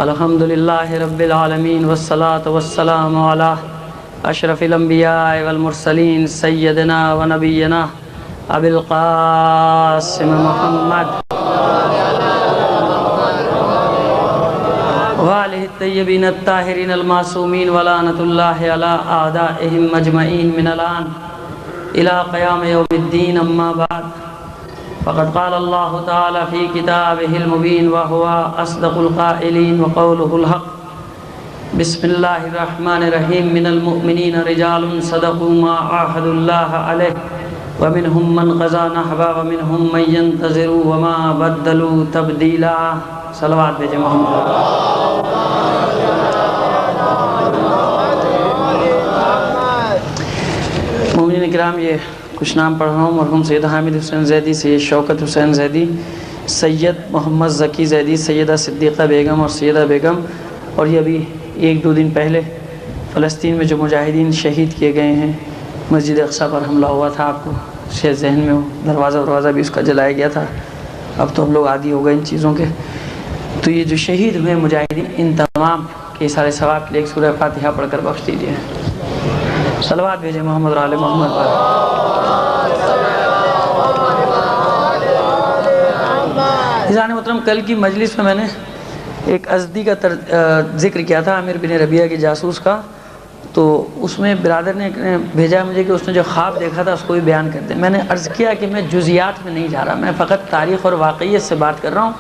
الحمد للہ رب العالمین والصلاة والسلام علی اشرف الانبیاء والمرسلین سیدنا و نبینا ابی القاسم محمد وآلہ الطیبین الطاہرین المعصومین ولعنۃ اللہ علی اعدائہم مجمعین من الان الى قیام یوم الدین اما بعد فقد قال اللہ تعالی فی کتابہ المبین وہو اصدق القائلین وقولہ الحق بسم اللہ الرحمن الرحیم من المؤمنین رجال صدقوا ما عاہدوا اللہ علیہ ومنہم من قضى نحبہ ومنہم من ينتظر وما بدلوا تبدیلا. صلوات بھیجے محمد. مومنین کرام، یہ کچھ نام پڑھ رہا ہوں. مرحوم سید حامد حسین زیدی، سید شوکت حسین زیدی، سید محمد ذکی زیدی، سیدہ صدیقہ بیگم اور سیدہ بیگم. اور یہ ابھی ایک دو دن پہلے فلسطین میں جو مجاہدین شہید کیے گئے ہیں، مسجد اقصیٰ پر حملہ ہوا تھا، آپ کو شاید ذہن میں ہو، دروازہ بھی اس کا جلایا گیا تھا. اب تو ہم لوگ عادی ہو گئے ان چیزوں کے. تو یہ جو شہید ہوئے مجاہدین، ان تمام کے سارے ثواب کے لیے ایک سورہ فاتحہ پڑھ کر بخش دیجیے. صلوات بھیجے محمد اور آل محمد پر. عزیزان محترم، کل کی مجلس میں نے ایک ازدی کا ذکر کیا تھا، عامر بن ربیعہ کے جاسوس کا. تو اس میں برادر نے بھیجا مجھے کہ اس نے جو خواب دیکھا تھا اس کو بھی بیان کر دیں. میں نے عرض کیا کہ میں جزیات میں نہیں جا رہا، میں فقط تاریخ اور واقعیت سے بات کر رہا ہوں،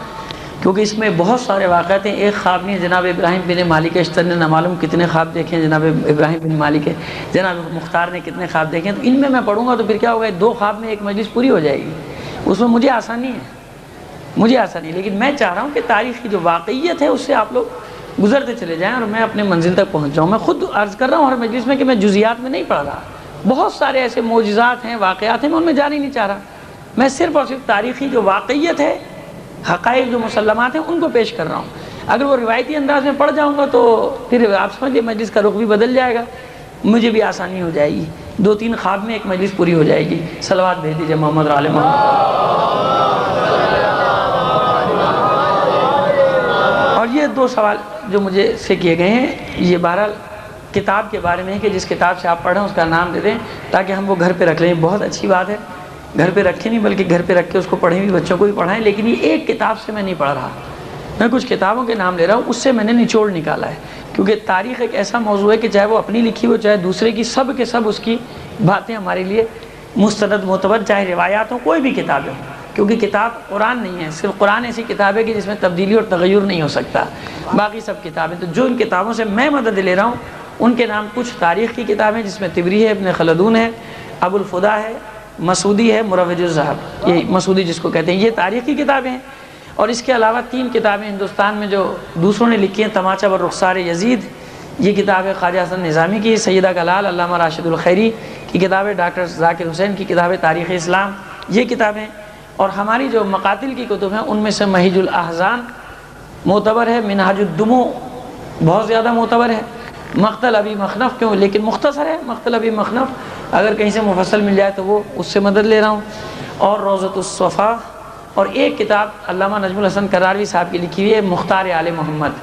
کیونکہ اس میں بہت سارے واقعات ہیں. ایک خواب نہیں. جناب ابراہیم بن مالک اشتر نے نہ معلوم کتنے خواب دیکھے ہیں، جناب ابراہیم بن مالک ہے، جناب مختار نے کتنے خواب دیکھے ہیں. تو ان میں پڑھوں گا تو پھر کیا ہوگا، دو خواب میں ایک مجلس پوری ہو جائے گی. اس میں مجھے آسانی ہے، لیکن میں چاہ رہا ہوں کہ تاریخ کی جو واقعیت ہے اس سے آپ لوگ گزرتے چلے جائیں اور میں اپنے منزل تک پہنچ جاؤں. میں خود عرض کر رہا ہوں ہر مجلس میں کہ میں جزیات میں نہیں پڑھ رہا. بہت سارے ایسے معجزات ہیں، واقعات ہیں، میں ان میں جانا ہی نہیں چاہ رہا. میں صرف اور صرف تاریخی جو واقعیت ہے، حقائق جو مسلمات ہیں، ان کو پیش کر رہا ہوں. اگر وہ روایتی انداز میں پڑھ جاؤں گا تو پھر آپ سمجھیے مجلس کا رخ بھی بدل جائے گا، مجھے بھی آسانی ہو جائے گی. دو تین خواب میں ایک مجلس پوری ہو جائے گی. صلوات بھیج دیجیے محمد اور آل محمد. اور یہ دو سوال جو مجھے سے کیے گئے ہیں، یہ بہرحال کتاب کے بارے میں ہے کہ جس کتاب سے آپ پڑھ رہے ہیں اس کا نام دے دیں تاکہ ہم وہ گھر پہ رکھ لیں. بہت اچھی بات ہے، گھر پہ رکھیں نہیں بلکہ گھر پہ رکھ کے اس کو پڑھیں بھی، بچوں کو بھی پڑھائیں. لیکن یہ ایک کتاب سے میں نہیں پڑھ رہا، میں کچھ کتابوں کے نام لے رہا ہوں، اس سے میں نے نچوڑ نکالا ہے. کیونکہ تاریخ ایک ایسا موضوع ہے کہ چاہے وہ اپنی لکھی ہو چاہے دوسرے کی، سب کے سب اس کی باتیں ہمارے لیے مستند معتبر، چاہے روایات ہوں، کوئی بھی کتابیں ہوں. کیونکہ کتاب قرآن نہیں ہے، صرف قرآن ایسی کتاب ہے کہ جس میں تبدیلی اور تغیر نہیں ہو سکتا. باقی سب کتابیں، تو جو ان کتابوں سے میں مدد لے رہا ہوں ان کے نام کچھ تاریخ کی کتابیں جس میں طبری ہے، ابن خلدون ہے، ابو الفدا ہے، مسعودی ہے، مروج الذہب، یہ مسعودی جس کو کہتے ہیں، یہ تاریخ کی کتابیں ہیں. اور اس کے علاوہ تین کتابیں ہندوستان میں جو دوسروں نے لکھی ہیں، تماچا و رخسار یزید، یہ کتاب ہے خواجہ حسن نظامی کی. سیدہ کلال علامہ راشد الخیری کی کتاب ہے، ڈاکٹر ذاکر حسین کی کتاب ہے تاریخ اسلام، یہ کتابیں. اور ہماری جو مقاتل کی کتب ہیں ان میں سے محیج الاحزان معتبر ہے، منہاج الدموع بہت زیادہ معتبر ہے، مقتل ابی مخنف کیوں لیکن مختصر ہے، مقتل ابی مخنف اگر کہیں سے مفصل مل جائے تو وہ اس سے مدد لے رہا ہوں. اور روضۃ الصفا، اور ایک کتاب علامہ نجم الحسن کراروی صاحب کی لکھی ہوئی ہے، مختار آل محمد.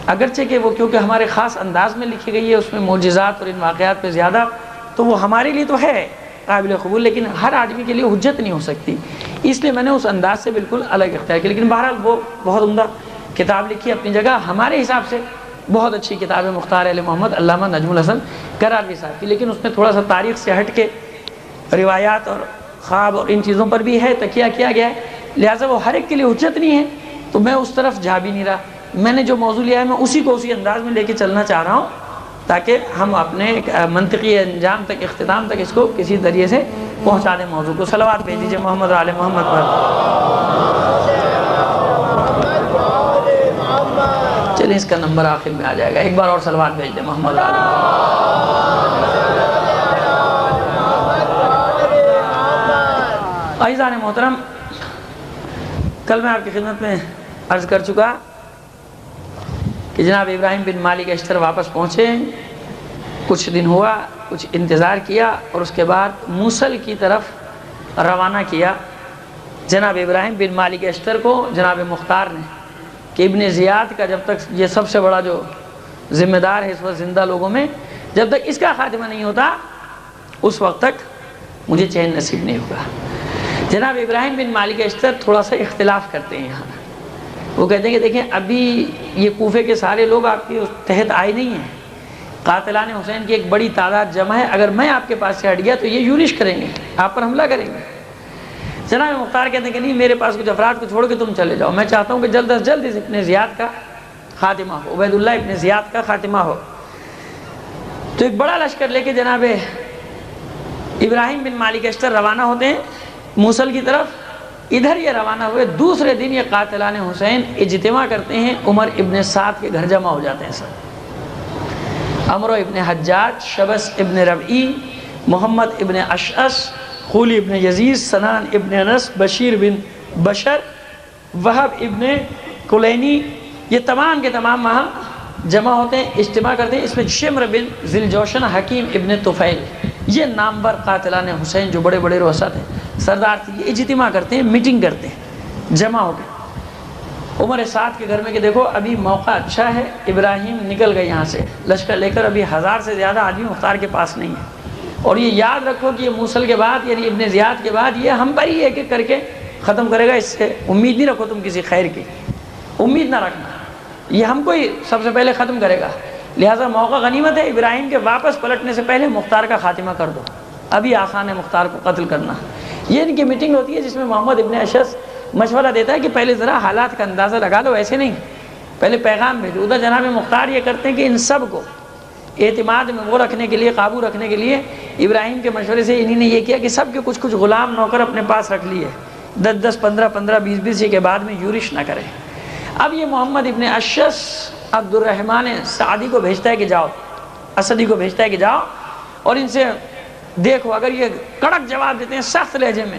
اگرچہ کہ وہ کیونکہ ہمارے خاص انداز میں لکھی گئی ہے، اس میں معجزات اور ان واقعات پہ زیادہ، تو وہ ہمارے لیے تو ہے قابل قبول، لیکن ہر آدمی کے لیے حجت نہیں ہو سکتی. اس لیے میں نے اس انداز سے بالکل الگ اختیار کیا. لیکن بہرحال وہ بہت عمدہ کتاب لکھی اپنی جگہ، ہمارے حساب سے بہت اچھی کتاب ہے مختار آل محمد علامہ نجم الحسن کراروی صاحب کی. لیکن اس میں تھوڑا سا تاریخ سے ہٹ کے روایات اور خواب اور ان چیزوں پر بھی ہے، تکیہ کیا گیا ہے، لہٰذا وہ ہر ایک کے لیے حجت نہیں ہے. تو میں اس طرف جا بھی نہیں رہا. میں نے جو موضوع لیا ہے میں اسی کو اسی انداز میں لے کے چلنا چاہ رہا ہوں تاکہ ہم اپنے منطقی انجام تک، اختتام تک اس کو کسی ذریعے سے پہنچا دیں موضوع کو. صلوات بھیج دیجیے محمد آل محمد پر. چلیں اس کا نمبر آخر میں آ جائے گا. ایک بار اور صلوات بھیج دیں محمد آل محمد. عزیزان محترم، کل میں آپ کی خدمت میں عرض کر چکا کہ جناب ابراہیم بن مالک اشتر واپس پہنچے، کچھ دن ہوا، کچھ انتظار کیا اور اس کے بعد موصل کی طرف روانہ کیا جناب ابراہیم بن مالک اشتر کو جناب مختار نے کہ ابن زیاد کا جب تک یہ سب سے بڑا جو ذمہ دار ہے اس وقت زندہ لوگوں میں، جب تک اس کا خاتمہ نہیں ہوتا اس وقت تک مجھے چین نصیب نہیں ہوگا۔ جناب ابراہیم بن مالک اشتر تھوڑا سا اختلاف کرتے ہیں یہاں، وہ کہتے ہیں کہ دیکھیں ابھی یہ کوفے کے سارے لوگ آپ کے تحت آئے نہیں ہیں، قاتلان حسین کی ایک بڑی تعداد جمع ہے، اگر میں آپ کے پاس سے ہٹ گیا تو یہ یورش کریں گے، آپ پر حملہ کریں گے۔ جناب مختار کہتے ہیں کہ نہیں، میرے پاس کچھ افراد کو چھوڑ کے تم چلے جاؤ، میں چاہتا ہوں کہ جلد از جلد اس ابن زیاد کا خاتمہ ہو، عبید اللہ ابن زیاد کا خاتمہ ہو۔ تو ایک بڑا لشکر لے کے جناب ابراہیم بن مالک اشتر روانہ ہوتے ہیں موصل کی طرف۔ ادھر یہ روانہ ہوئے، دوسرے دن یہ قاتلان حسین اجتماع کرتے ہیں، عمر ابن سعد کے گھر جمع ہو جاتے ہیں سب۔ عمرو ابن حجاج، شبس ابن ربعی، محمد ابن اشعث، خولی ابن یزید، سنان ابن انس، بشیر بن بشر، وہب ابن کلینی، یہ تمام کے تمام وہاں جمع ہوتے ہیں، اجتماع کرتے ہیں۔ اس میں شمر بن ذیلجوشن، حکیم ابن طفیل، یہ نامور قاتلان حسین جو بڑے بڑے رؤسا تھے، سردار تھے، یہ اجتماع کرتے ہیں، میٹنگ کرتے ہیں جمع ہو کے عمر سعد کے گھر میں کہ دیکھو ابھی موقع اچھا ہے، ابراہیم نکل گئے یہاں سے لشکر لے کر، ابھی 1000 سے زیادہ آدمی مختار کے پاس نہیں ہے، اور یہ یاد رکھو کہ یہ موصل کے بعد یعنی ابن زیاد کے بعد یہ ہم پر ہی ایک ایک کر کے ختم کرے گا، اس سے امید نہیں رکھو تم کسی خیر کی، امید نہ رکھنا، یہ ہم کو ہی سب سے پہلے ختم کرے گا، لہٰذا موقع غنیمت ہے، ابراہیم کے واپس پلٹنے سے پہلے مختار کا خاتمہ کر دو، ابھی آسان ہے مختار کو قتل کرنا۔ یہ ان کی میٹنگ ہوتی ہے جس میں محمد ابن اشعث مشورہ دیتا ہے کہ پہلے ذرا حالات کا اندازہ لگا لو، ایسے نہیں، پہلے پیغام بھیجو۔ ادھر جناب مختار یہ کرتے ہیں کہ ان سب کو اعتماد میں وہ رکھنے کے لیے، قابو رکھنے کے لیے ابراہیم کے مشورے سے انہی نے یہ کیا کہ سب کے کچھ غلام نوکر اپنے پاس رکھ لیے، 10 15 15 20 20 کے بعد میں یورش نہ کرے۔ اب یہ محمد ابن اشعث عبد الرحمن سعدی کو بھیجتا ہے کہ جاؤ، اسدی کو بھیجتا ہے کہ جاؤ اور ان سے دیکھو، اگر یہ کڑک جواب دیتے ہیں سخت لہجے میں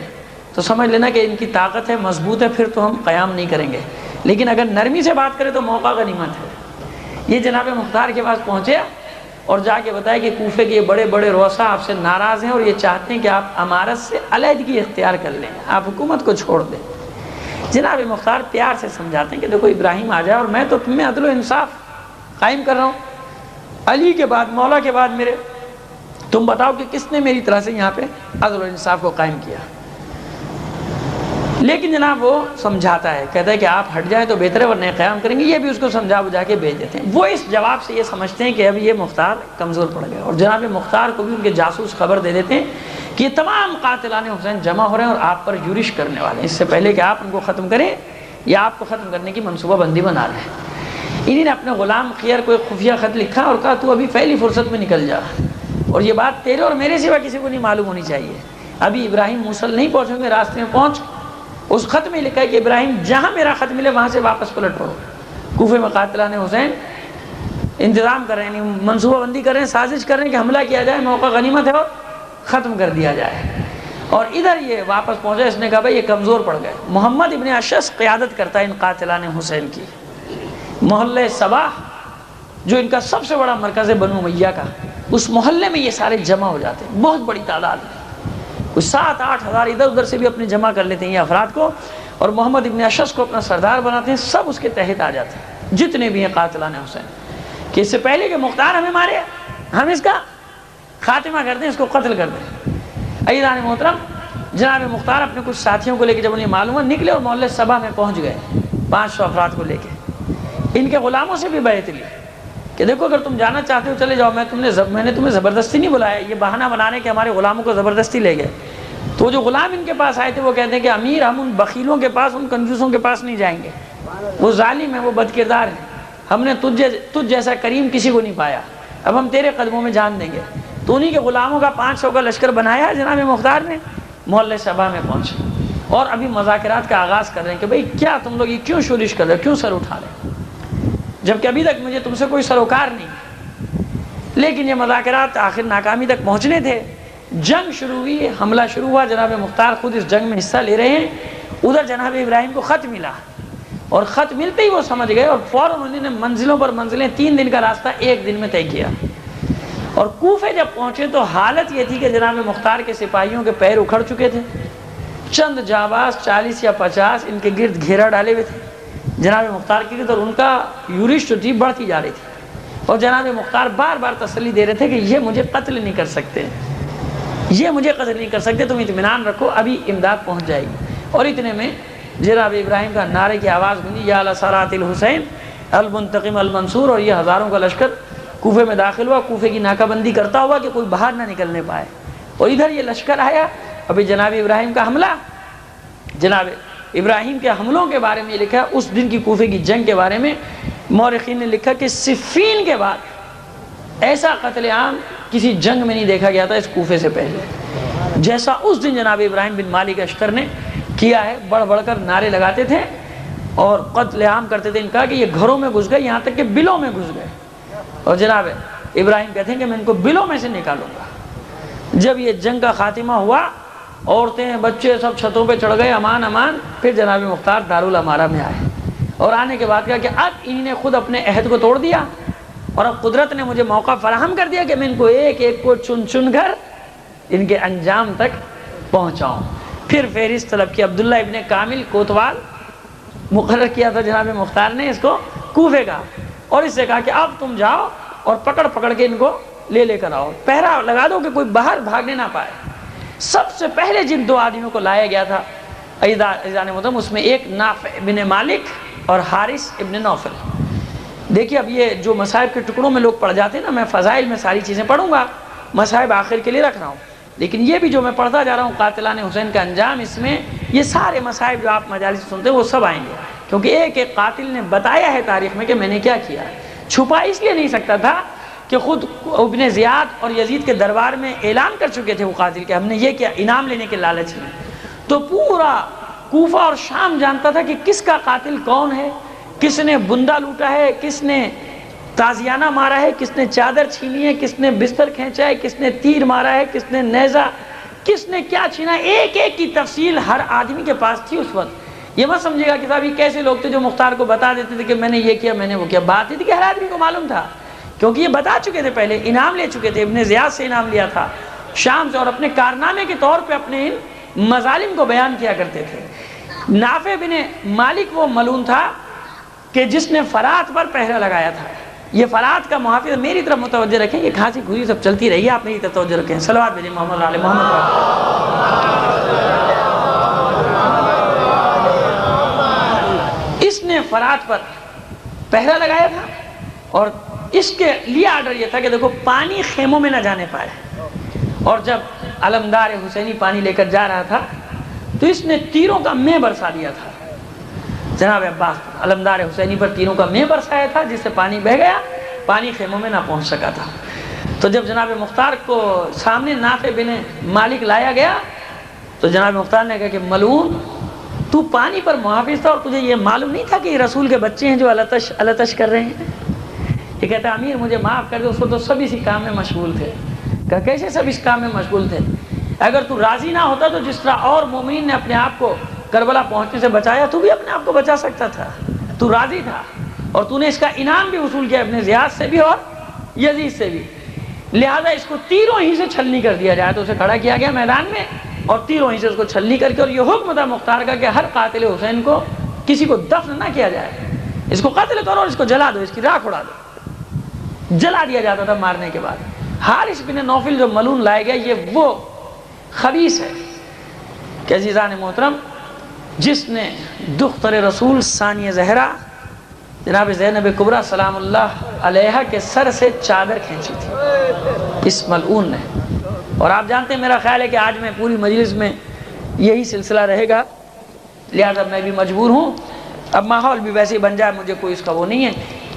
تو سمجھ لینا کہ ان کی طاقت ہے، مضبوط ہے، پھر تو ہم قیام نہیں کریں گے، لیکن اگر نرمی سے بات کریں تو موقع غنیمت ہے۔ یہ جناب مختار کے پاس پہنچے اور جا کے بتایا کہ کوفے کے یہ بڑے بڑے رؤسا آپ سے ناراض ہیں اور یہ چاہتے ہیں کہ آپ امارت سے علیحدگی اختیار کر لیں، آپ حکومت کو چھوڑ دیں۔ جناب مختار پیار سے سمجھاتے ہیں کہ دیکھو ابراہیم آ جائے اور میں تو تم میں عدل و انصاف قائم کر رہا ہوں، علی کے بعد، مولا کے بعد میرے، تم بتاؤ کہ کس نے میری طرح سے یہاں پہ عدل و انصاف کو قائم کیا۔ لیکن جناب وہ سمجھاتا ہے، کہتا ہے کہ آپ ہٹ جائیں تو بہتر ہے ورنہ قیام کریں گے، یہ بھی اس کو سمجھا بجھا کے بھیج دیتے ہیں۔ وہ اس جواب سے یہ سمجھتے ہیں کہ اب یہ مختار کمزور پڑ گئے، اور جناب مختار کو بھی ان کے جاسوس خبر دے دیتے ہیں کہ یہ تمام قاتلان حسین جمع ہو رہے ہیں اور آپ پر یورش کرنے والے ہیں، اس سے پہلے کہ آپ ان کو ختم کریں یا آپ کو ختم کرنے کی منصوبہ بندی بنا لیں۔ انہی نے اپنے غلام خیر کو ایک خفیہ خط لکھا اور کہا تو ابھی پہلی فرصت میں نکل جا، اور یہ بات تیرے اور میرے سوا کسی کو نہیں معلوم ہونی چاہیے، ابھی ابراہیم موصل نہیں پہنچیں گے، راستے میں پہنچ۔ اس خط میں لکھا ہے کہ ابراہیم جہاں میرا خط ملے وہاں سے واپس پلٹ پڑو۔ کوفے میں قاتلان حسین انتظام کر رہے ہیں، منصوبہ بندی کر رہے ہیں، سازش کر رہے ہیں کہ حملہ کیا جائے، موقع غنیمت ہے اور ختم کر دیا جائے۔ اور ادھر یہ واپس پہنچا، اس نے کہا بھائی یہ کمزور پڑ گئے۔ محمد ابن اشعث قیادت کرتا ہے ان قاتلان حسین کی، محلہ صباح جو ان کا سب سے بڑا مرکز ہے بنو امیہ کا، اس محلے میں یہ سارے جمع ہو جاتے ہیں، بہت بڑی تعداد ہے، کوئی 7-8 ہزار ادھر ادھر سے بھی اپنے جمع کر لیتے ہیں یہ افراد کو، اور محمد ابن اشعث کو اپنا سردار بناتے ہیں، سب اس کے تحت آ جاتے ہیں جتنے بھی ہیں قاتلان حسین، کہ اس سے پہلے کہ مختار ہمیں مارے ہم اس کا خاتمہ کر دیں، اس کو قتل کر دیں۔ عزیزان محترم، جناب مختار اپنے کچھ ساتھیوں کو لے کے جب انہیں معلومات نکلے اور محلہ صبا میں پہنچ گئے 500 افراد کو لے کے، ان کے غلاموں سے بھی بیعت لی کہ دیکھو اگر تم جانا چاہتے ہو چلے جاؤ، میں نے تمہیں زبردستی نہیں بلایا، یہ بہانہ بنانے کے ہمارے غلاموں کو زبردستی لے گئے۔ تو جو غلام ان کے پاس آئے تھے وہ کہتے ہیں کہ امیر ہم ان بخیلوں کے پاس، ان کنجوسوں کے پاس نہیں جائیں گے، وہ ظالم ہیں، وہ بد کردار ہیں، ہم نے تجھ جیسا کریم کسی کو نہیں پایا، اب ہم تیرے قدموں میں جان دیں گے۔ تو انہی کے غلاموں کا 500 کا لشکر بنایا جناب مختار نے، محلہ صبا میں پہنچے اور ابھی مذاکرات کا آغاز کر رہے ہیں کہ بھئی کیا تم لوگ یہ کیوں شورش کر رہے ہو، کیوں سر اٹھا رہے ہو، جبکہ ابھی تک مجھے تم سے کوئی سروکار نہیں۔ لیکن یہ مذاکرات آخر ناکامی تک پہنچنے تھے، جنگ شروع ہوئی، حملہ شروع ہوا، جناب مختار خود اس جنگ میں حصہ لے رہے ہیں۔ ادھر جناب ابراہیم کو خط ملا اور خط ملتے ہی وہ سمجھ گئے اور فوراً انہوں نے منزلوں پر منزلیں، 3 دن کا راستہ 1 دن میں طے کیا۔ اور کوفے جب پہنچے تو حالت یہ تھی کہ جناب مختار کے سپاہیوں کے پیر اکھڑ چکے تھے، چند جانباز 40 یا 50 ان کے گرد گھیرا ڈالے ہوئے تھے، جناب مختار کی اور ان کا یورش جو تھی بڑھتی جا رہی تھی، اور جناب مختار بار بار تسلی دے رہے تھے کہ یہ مجھے قتل نہیں کر سکتے، یہ مجھے قتل نہیں کر سکتے، تم اطمینان رکھو، ابھی امداد پہنچ جائے گی۔ اور اتنے میں جناب ابراہیم کا نعرے کی آواز گونجی، یا لسرات الحسین المنتقم المنصور، اور یہ ہزاروں کا لشکر کوفے میں داخل ہوا، کوفے کی ناکہ بندی کرتا ہوا کہ کوئی باہر نہ نکلنے پائے، اور ادھر یہ لشکر آیا۔ ابھی جناب ابراہیم کا حملہ، جناب ابراہیم کے حملوں کے بارے میں یہ لکھا، اس دن کی کوفے کی جنگ کے بارے میں مورخین نے لکھا کہ صفین کے بعد ایسا قتل عام کسی جنگ میں نہیں دیکھا گیا تھا اس کوفے سے پہلے، جیسا اس دن جناب ابراہیم بن مالک اشتر نے کیا ہے۔ بڑھ بڑھ کر نعرے لگاتے تھے اور قتل عام کرتے تھے، ان کا کہ یہ گھروں میں گھس گئے، یہاں تک کہ بلوں میں گھس گئے، اور جناب ابراہیم کہتے ہیں کہ میں ان کو بلوں میں سے نکالوں گا۔ جب یہ جنگ کا خاتمہ ہوا، عورتیں بچے سب چھتوں پہ چڑھ گئے، امان امان۔ پھر جناب مختار دارالامارہ میں آئے، اور آنے کے بعد کہا کہ اب انہوں نے خود اپنے عہد کو توڑ دیا، اور اب قدرت نے مجھے موقع فراہم کر دیا کہ میں ان کو ایک ایک کو چن چن کر ان کے انجام تک پہنچاؤں۔ پھر فہرست طلب کی، عبداللہ ابن کامل کوتوال مقرر کیا تھا جناب مختار نے اس کو کوفے کا، اور اس سے کہا کہ اب تم جاؤ اور پکڑ پکڑ کے ان کو لے کر آؤ، پہرا لگا دو کہ کوئی باہر بھاگنے نہ پائے۔ سب سے پہلے جن دو آدمیوں کو لایا گیا تھا عزیزان محترم، اس میں ایک نافع ابن مالک اور حارث ابن نوفل۔ دیکھیے اب یہ جو مصائب کے ٹکڑوں میں لوگ پڑھ جاتے ہیں نا، میں فضائل میں ساری چیزیں پڑھوں گا، مصائب آخر کے لیے رکھ رہا ہوں، لیکن یہ بھی جو میں پڑھتا جا رہا ہوں قاتلان حسین کا انجام، اس میں یہ سارے مصائب جو آپ مجالس سنتے ہیں وہ سب آئیں گے، کیونکہ ایک ایک قاتل نے بتایا ہے تاریخ میں کہ میں نے کیا کیا۔ چھپا اس لیے نہیں سکتا تھا کہ خود ابن زیاد اور یزید کے دربار میں اعلان کر چکے تھے وہ قاتل کہ ہم نے یہ کیا، انعام لینے کے لالچ میں، تو پورا کوفہ اور شام جانتا تھا کہ کس کا قاتل کون ہے، کس نے بندہ لوٹا ہے، کس نے تازیانہ مارا ہے، کس نے چادر چھینی ہے، کس نے بستر کھینچا ہے، کس نے تیر مارا ہے، کس نے نیزہ، کس نے کیا چھینا، ایک ایک کی تفصیل ہر آدمی کے پاس تھی اس وقت۔ یہ مت سمجھے گا کہ صاحب یہ کیسے لوگ تھے جو مختار کو بتا دیتے تھے کہ میں نے یہ کیا، میں نے وہ کیا۔ بات یہ تھی کہ ہر آدمی کو معلوم تھا، کیونکہ یہ بتا چکے تھے، پہلے انعام لے چکے تھے، ابن زیاد سے انعام لیا تھا شام سے، اور اپنے کارنامے کے طور پہ اپنے ان مظالم کو بیان کیا کرتے تھے۔ نافع بن مالک وہ ملعون تھا کہ جس نے فرات پر پہرا لگایا تھا۔ یہ فرات کا محافظ، میری طرف متوجہ رکھیں، یہ کھانسی کھوسی سب چلتی رہی ہے، آپ میری طرف توجہ رکھیں، صلوات بھیجیں محمد علیہ محمد۔ اس نے فرات پر پہرا لگایا تھا، اور اس کے لیے آرڈر یہ تھا کہ دیکھو پانی خیموں میں نہ جانے پائے، اور جب علمدار حسینی پانی لے کر جا رہا تھا تو اس نے تیروں کا مے برسا دیا تھا جناب عباس، علمدار حسینی پر تیروں کا مے برسایا تھا، جس سے پانی بہہ گیا، پانی خیموں میں نہ پہنچ سکا تھا۔ تو جب جناب مختار کو سامنے نافع بن مالک لایا گیا تو جناب مختار نے کہا کہ ملعون، تو پانی پر محافظ تھا اور تجھے یہ معلوم نہیں تھا کہ یہ رسول کے بچے ہیں جو التش التش کر رہے ہیں؟ یہ کہتا ہے امیر مجھے معاف کر دو، اس کو تو سب اسی کام میں مشغول تھے۔ کہا کیسے سب اس کام میں مشغول تھے؟ اگر تو راضی نہ ہوتا تو جس طرح اور مومنین نے اپنے آپ کو کربلا پہنچنے سے بچایا، تو بھی اپنے آپ کو بچا سکتا تھا، تو راضی تھا، اور تو نے اس کا انعام بھی وصول کیا ابن زیاد سے بھی اور یزید سے بھی، لہذا اس کو تیروں ہی سے چھلنی کر دیا جائے۔ تو اسے کھڑا کیا گیا میدان میں اور تیروں ہی سے اس کو چھلنی کر کے، اور یہ حکم تھا مختار کا کہ ہر قاتل حسین کو کسی کو دفن نہ کیا جائے، اس کو قتل کرو اور اس کو جلا دو، اس کی راکھ اڑا دو، جلا دیا جاتا تھا مارنے کے بعد۔ حارث بن نوفل جو ملعون لائے گیا، یہ وہ خبیث ہے کہ عزیزان محترم جس نے دختر رسول ثانیہ زہرا جناب زینب کبریٰ سلام اللہ علیہا کے سر سے چادر کھینچی تھی اس ملعون نے۔ اور آپ جانتے ہیں، میرا خیال ہے کہ آج میں پوری مجلس میں یہی سلسلہ رہے گا، لہذا میں بھی مجبور ہوں، اب ماحول بھی ویسے ہی بن جائے، مجھے کوئی اس کا وہ نہیں ہے۔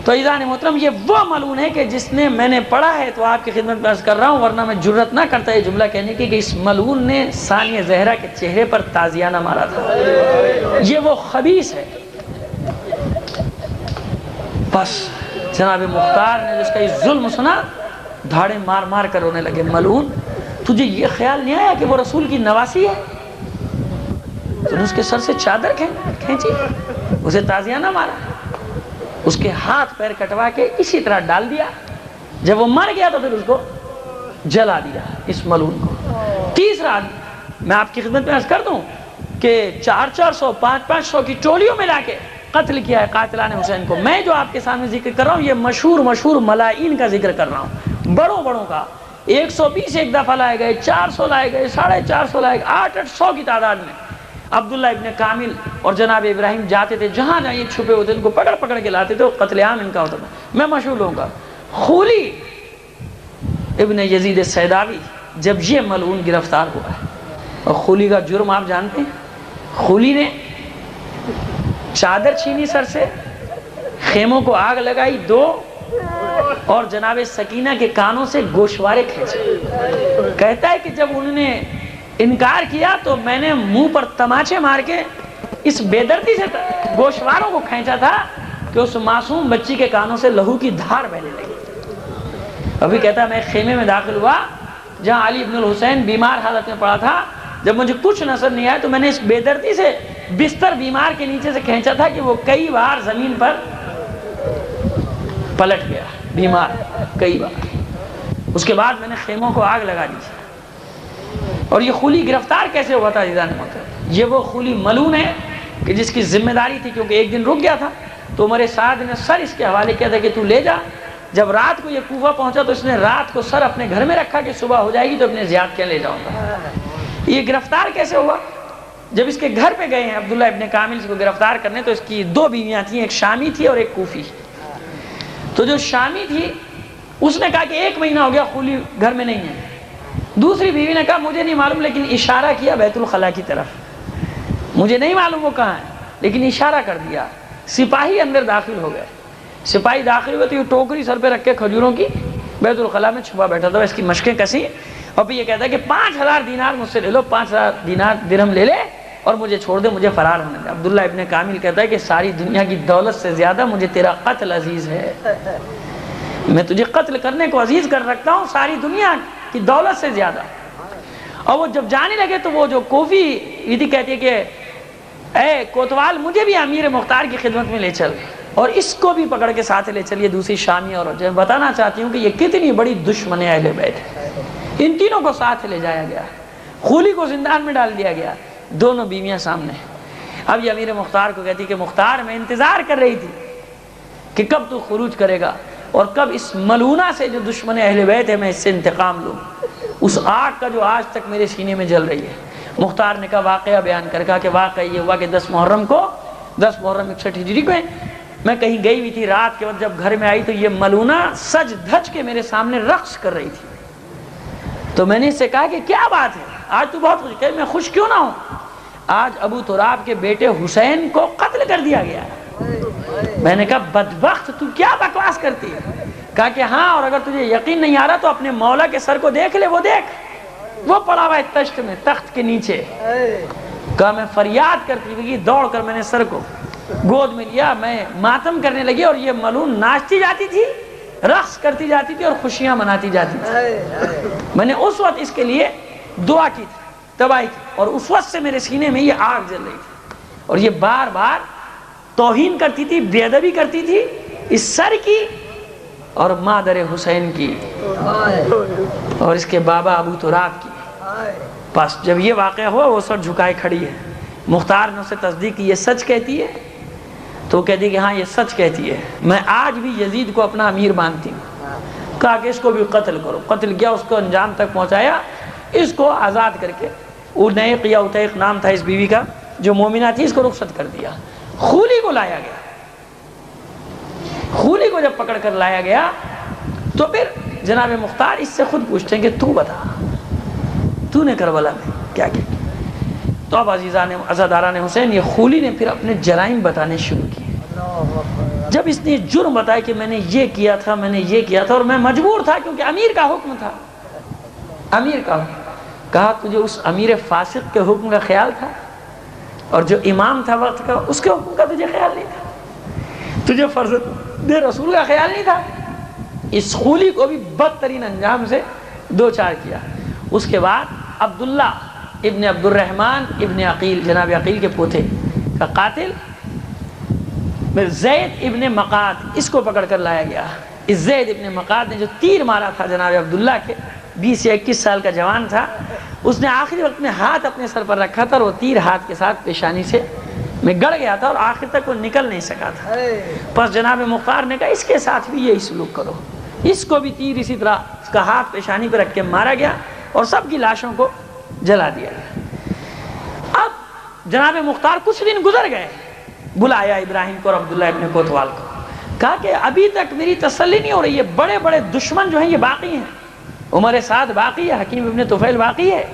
تو عزیزان محترم یہ وہ ملعون ہے کہ جس نے، میں نے پڑھا ہے تو آپ کی خدمت میں عرض کر رہا ہوں، ورنہ میں جرت نہ کرتا یہ جملہ کہنے کی کہ اس ملعون نے ثانیہ زہرا کے چہرے پر تازیانہ مارا تھا۔ یہ وہ خبیث ہے۔ بس جناب مختار نے جس کا یہ ظلم سنا، دھاڑے مار مار کر رونے لگے، ملعون تجھے یہ خیال نہیں آیا کہ وہ رسول کی نواسی ہے؟ تو نے اس کے سر سے چادر کھینچی، اسے تازیانہ مارا، اس کے ہاتھ پیر کٹوا کے اسی طرح ڈال دیا، جب وہ مر گیا تو پھر اس کو جلا دیا اس ملعون کو۔ تیسرا میں آپ کی خدمت میں عرض کر دوں کہ 400 500 کی ٹولیوں میں لا کے قتل کیا ہے قاتلان حسین کو. میں جو آپ کے سامنے ذکر کر رہا ہوں یہ مشہور ملائین کا ذکر کر رہا ہوں، بڑوں کا. 120 ایک دفعہ لائے گئے، 400 لائے گئے، 450 لائے گئے، 800 کی تعداد میں. عبداللہ ابن کامل اور جناب ابراہیم جاتے تھے، جہاں یہ چھپے ہوتے ان کو پکڑ کے لاتے تھے، قتل عام ان کا ہوتا تھا. میں مشہور لوگوں کا خولی ابن یزید السیداوی جب یہ ملعون گرفتار ہوا ہے، اور خولی کا جرم آپ جانتے ہیں. خولی نے چادر چھینی سر سے، خیموں کو آگ لگائی 2، اور جناب سکینہ کے کانوں سے گوشوارے کھینچے. کہتا ہے کہ جب انہوں نے انکار کیا تو میں نے منہ پر تماچے مار کے اس بے دردی سے گوشواروں کو کھینچا تھا کہ اس معصوم بچی کے کانوں سے لہو کی دھار بہنے لگی. ابھی کہتا ہے میں خیمے میں داخل ہوا جہاں علی ابن الحسین بیمار حالت میں پڑا تھا. جب مجھے کچھ نظر نہیں آیا تو میں نے اس بے دردی سے بستر بیمار کے نیچے سے کھینچا تھا کہ وہ کئی بار زمین پر پلٹ گیا، بیمار کئی بار. اس کے بعد میں نے خیموں کو آگ لگا دی. اور یہ خولی گرفتار کیسے ہوا تھا عزیزان محترم؟ یہ وہ خولی ملعون ہے کہ جس کی ذمہ داری تھی، کیونکہ ایک دن رک گیا تھا تو عمر سعد نے سر اس کے حوالے کیا تھا کہ تو لے جا. جب رات کو یہ کوفہ پہنچا تو اس نے رات کو سر اپنے گھر میں رکھا کہ صبح ہو جائے گی تو اپنے زیاد کیا لے جاؤں گا. یہ گرفتار کیسے ہوا؟ جب اس کے گھر پہ گئے ہیں عبداللہ ابن کامل کو گرفتار کرنے، تو اس کی 2 بیویاں تھیں، ایک شامی تھی اور ایک کوفی. تو جو شامی تھی اس نے کہا کہ 1 مہینہ ہو گیا خولی گھر میں نہیں ہے. دوسری بیوی نے کہا مجھے نہیں معلوم، لیکن اشارہ کیا بیت الخلاء کی طرف. مجھے نہیں معلوم وہ کہاں ہے، لیکن اشارہ کر دیا. سپاہی اندر داخل ہو گئے. سپاہی داخل ہوئے تو یہ ٹوکری سر پہ رکھ کے کھجوروں کی بیت الخلاء میں چھپا بیٹھا تھا. اس کی مشقیں کسی، اور پھر یہ کہتا ہے کہ 5000 دینار مجھ سے لے لو، 5000 دینار درہم لے لے اور مجھے چھوڑ دے، مجھے فرار ہونے دے. عبداللہ ابن کامل کہتا ہے کہ ساری دنیا کی دولت سے زیادہ مجھے تیرا قتل عزیز ہے. میں تجھے قتل کرنے کو عزیز کر رکھتا ہوں ساری دنیا کی دولت سے زیادہ. اور وہ جب جانے لگے تو وہ جو کوفی یہ کہتی ہے کہ اے کوتوال مجھے بھی امیر مختار کی خدمت میں لے چل، اور اس کو بھی پکڑ کے ساتھ لے چلیے. دوسری شامی اور جو بتانا چاہتی ہوں کہ یہ کتنی بڑی دشمن اہل بیت ہے. ان تینوں کو ساتھ لے جایا گیا، خولی کو زندان میں ڈال دیا گیا، دونوں بیویاں سامنے. اب یہ امیر مختار کو کہتی کہ مختار میں انتظار کر رہی تھی کہ کب تو خروج کرے گا اور کب اس ملعونہ سے جو دشمن اہل بیت ہے میں اس سے انتقام لوں، اس آگ کا جو آج تک میرے سینے میں جل رہی ہے. مختار نے کہا واقعہ بیان کر کہا کہ واقعہ یہ ہوا کہ 10 محرم 61 ہجری کو میں کہیں گئی ہوئی تھی. رات کے وقت جب گھر میں آئی تو یہ ملعونہ سج دھج کے میرے سامنے رقص کر رہی تھی. تو میں نے اس سے کہا کہ کیا بات ہے آج تو بہت خوش. کہ میں خوش کیوں نہ ہوں، آج ابو تراب کے بیٹے حسین کو قتل کر دیا گیا. میں نے کہا بدبخت تو کیا بکواس کرتی ہے؟ کہا کہ ہاں، اور اگر تجھے یقین نہیں آ رہا تو اپنے مولا کے سر کو دیکھ لے، وہ دیکھ وہ پڑا ہوا ہے تشت میں، تخت کے نیچے. کہا میں فریاد کرتی ہوئی دوڑ کر میں نے سر کو گود میں لیا، میں ماتم کرنے لگی، اور یہ ملعون ناچتی جاتی تھی، رقص کرتی جاتی تھی اور خوشیاں مناتی جاتی تھی. میں نے اس وقت اس کے لیے دعا کی تھی، تباہی کی، اور اس وقت سے میرے سینے میں یہ آگ جل رہی تھی. اور یہ بار بار توہین کرتی تھی، بے ادبی کرتی تھی اس سر کی اور مادر حسین کی اور اس کے بابا ابو تراب کی. بس جب یہ واقعہ ہوا وہ سر جھکائے کھڑی ہے. مختار نے اسے تصدیق کی یہ سچ کہتی ہے؟ تو کہتی کہ ہاں یہ سچ کہتی ہے، میں آج بھی یزید کو اپنا امیر مانتی ہوں. کہا کہ اس کو بھی قتل کرو. قتل کیا، اس کو انجام تک پہنچایا، اس کو آزاد کر کے انیق یا اتیق نام تھا اس بیوی کا جو مومنہ تھی، اس کو رخصت کر دیا. خولی کو لایا گیا. خولی کو جب پکڑ کر لایا گیا تو پھر جناب مختار اس سے خود پوچھتے ہیں کہ تو بتا تو نے کربلا میں کیا کیا. تو اب عزاداران حسین یہ خولی نے پھر اپنے جرائم بتانے شروع کیے. جب اس نے جرم بتایا کہ میں نے یہ کیا تھا، میں نے یہ کیا تھا، اور میں مجبور تھا کیونکہ امیر کا حکم تھا. امیر کا حکم. کہا تجھے اس امیر فاسق کے حکم کا خیال تھا، اور جو امام تھا وقت کا اس کے حکم کا تجھے خیال نہیں تھا، تجھے فرزند رسول کا خیال نہیں تھا. اس خولی کو بھی بدترین انجام سے دوچار کیا. اس کے بعد عبداللہ ابن عبد الرحمن ابن عقیل، جناب عقیل کے پوتے کا قاتل زید ابن مقاد، اس کو پکڑ کر لایا گیا. اس زید ابن مقاد نے جو تیر مارا تھا جناب عبداللہ کے، 20 یا 21 سال کا جوان تھا، اس نے آخری وقت میں ہاتھ اپنے سر پر رکھا تھا اور وہ تیر ہاتھ کے ساتھ پیشانی سے میں گڑ گیا تھا اور آخر تک وہ نکل نہیں سکا تھا. پس جناب مختار نے کہا اس کے ساتھ بھی یہی سلوک کرو. اس کو بھی تیر اسی طرح اس کا ہاتھ پیشانی پہ رکھ کے مارا گیا اور سب کی لاشوں کو جلا دیا گیا. اب جناب مختار کچھ دن گزر گئے، بلایا ابراہیم کو اور عبداللہ ابن کوتوال کو، کہا کہ ابھی تک میری تسلی نہیں ہو رہی ہے، بڑے بڑے دشمن جو ہیں یہ باقی ہیں، عمر سعد باقی ہے، حکیم ابن طفیل باقی ہے،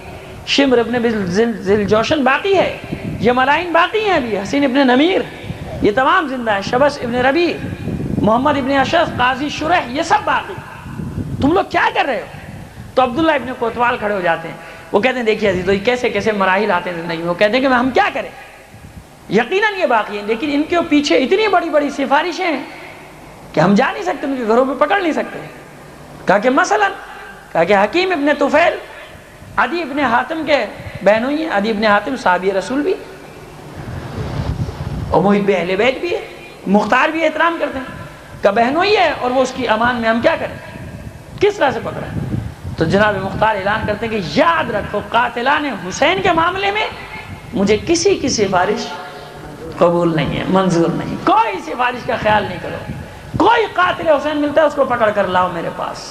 شمر ابن ذوالجوشن باقی ہے، یملائن باقی ہیں، ابھی حسین ابن نمیر یہ تمام زندہ ہیں، شبس ابن ربیع، محمد ابن اشعث، قاضی شرح، یہ سب باقی، تم لوگ کیا کر رہے ہو؟ تو عبداللہ ابن کوتوال کھڑے ہو جاتے ہیں. وہ کہتے ہیں دیکھیے عزیز، کیسے کیسے مراحل آتے ہیں زندگی میں. وہ کہتے ہیں کہ ہم کیا کریں، یقیناً یہ باقی ہیں، لیکن ان کے پیچھے اتنی بڑی بڑی سفارشیں ہیں کہ ہم جا نہیں سکتے، ان کے گھروں پہ پکڑ نہیں سکتے. کہا کہ مثلاً کہا کہ حکیم ابن طفیل عدی ابن حاتم کے بہنوئی ہیں، عدی ابن حاتم صحابی رسول بھی اور محب اہل بیت بھی ہے، مختار بھی احترام کرتے ہیں، کہ بہنوئی ہے اور وہ اس کی امان میں ہم کیا کریں، کس طرح سے پکڑیں؟ تو جناب مختار اعلان کرتے ہیں کہ یاد رکھو قاتلان حسین کے معاملے میں مجھے کسی کی سفارش قبول نہیں ہے، منظور نہیں، کوئی سفارش کا خیال نہیں کرو، کوئی قاتل حسین ملتا ہے اس کو پکڑ کر لاؤ میرے پاس.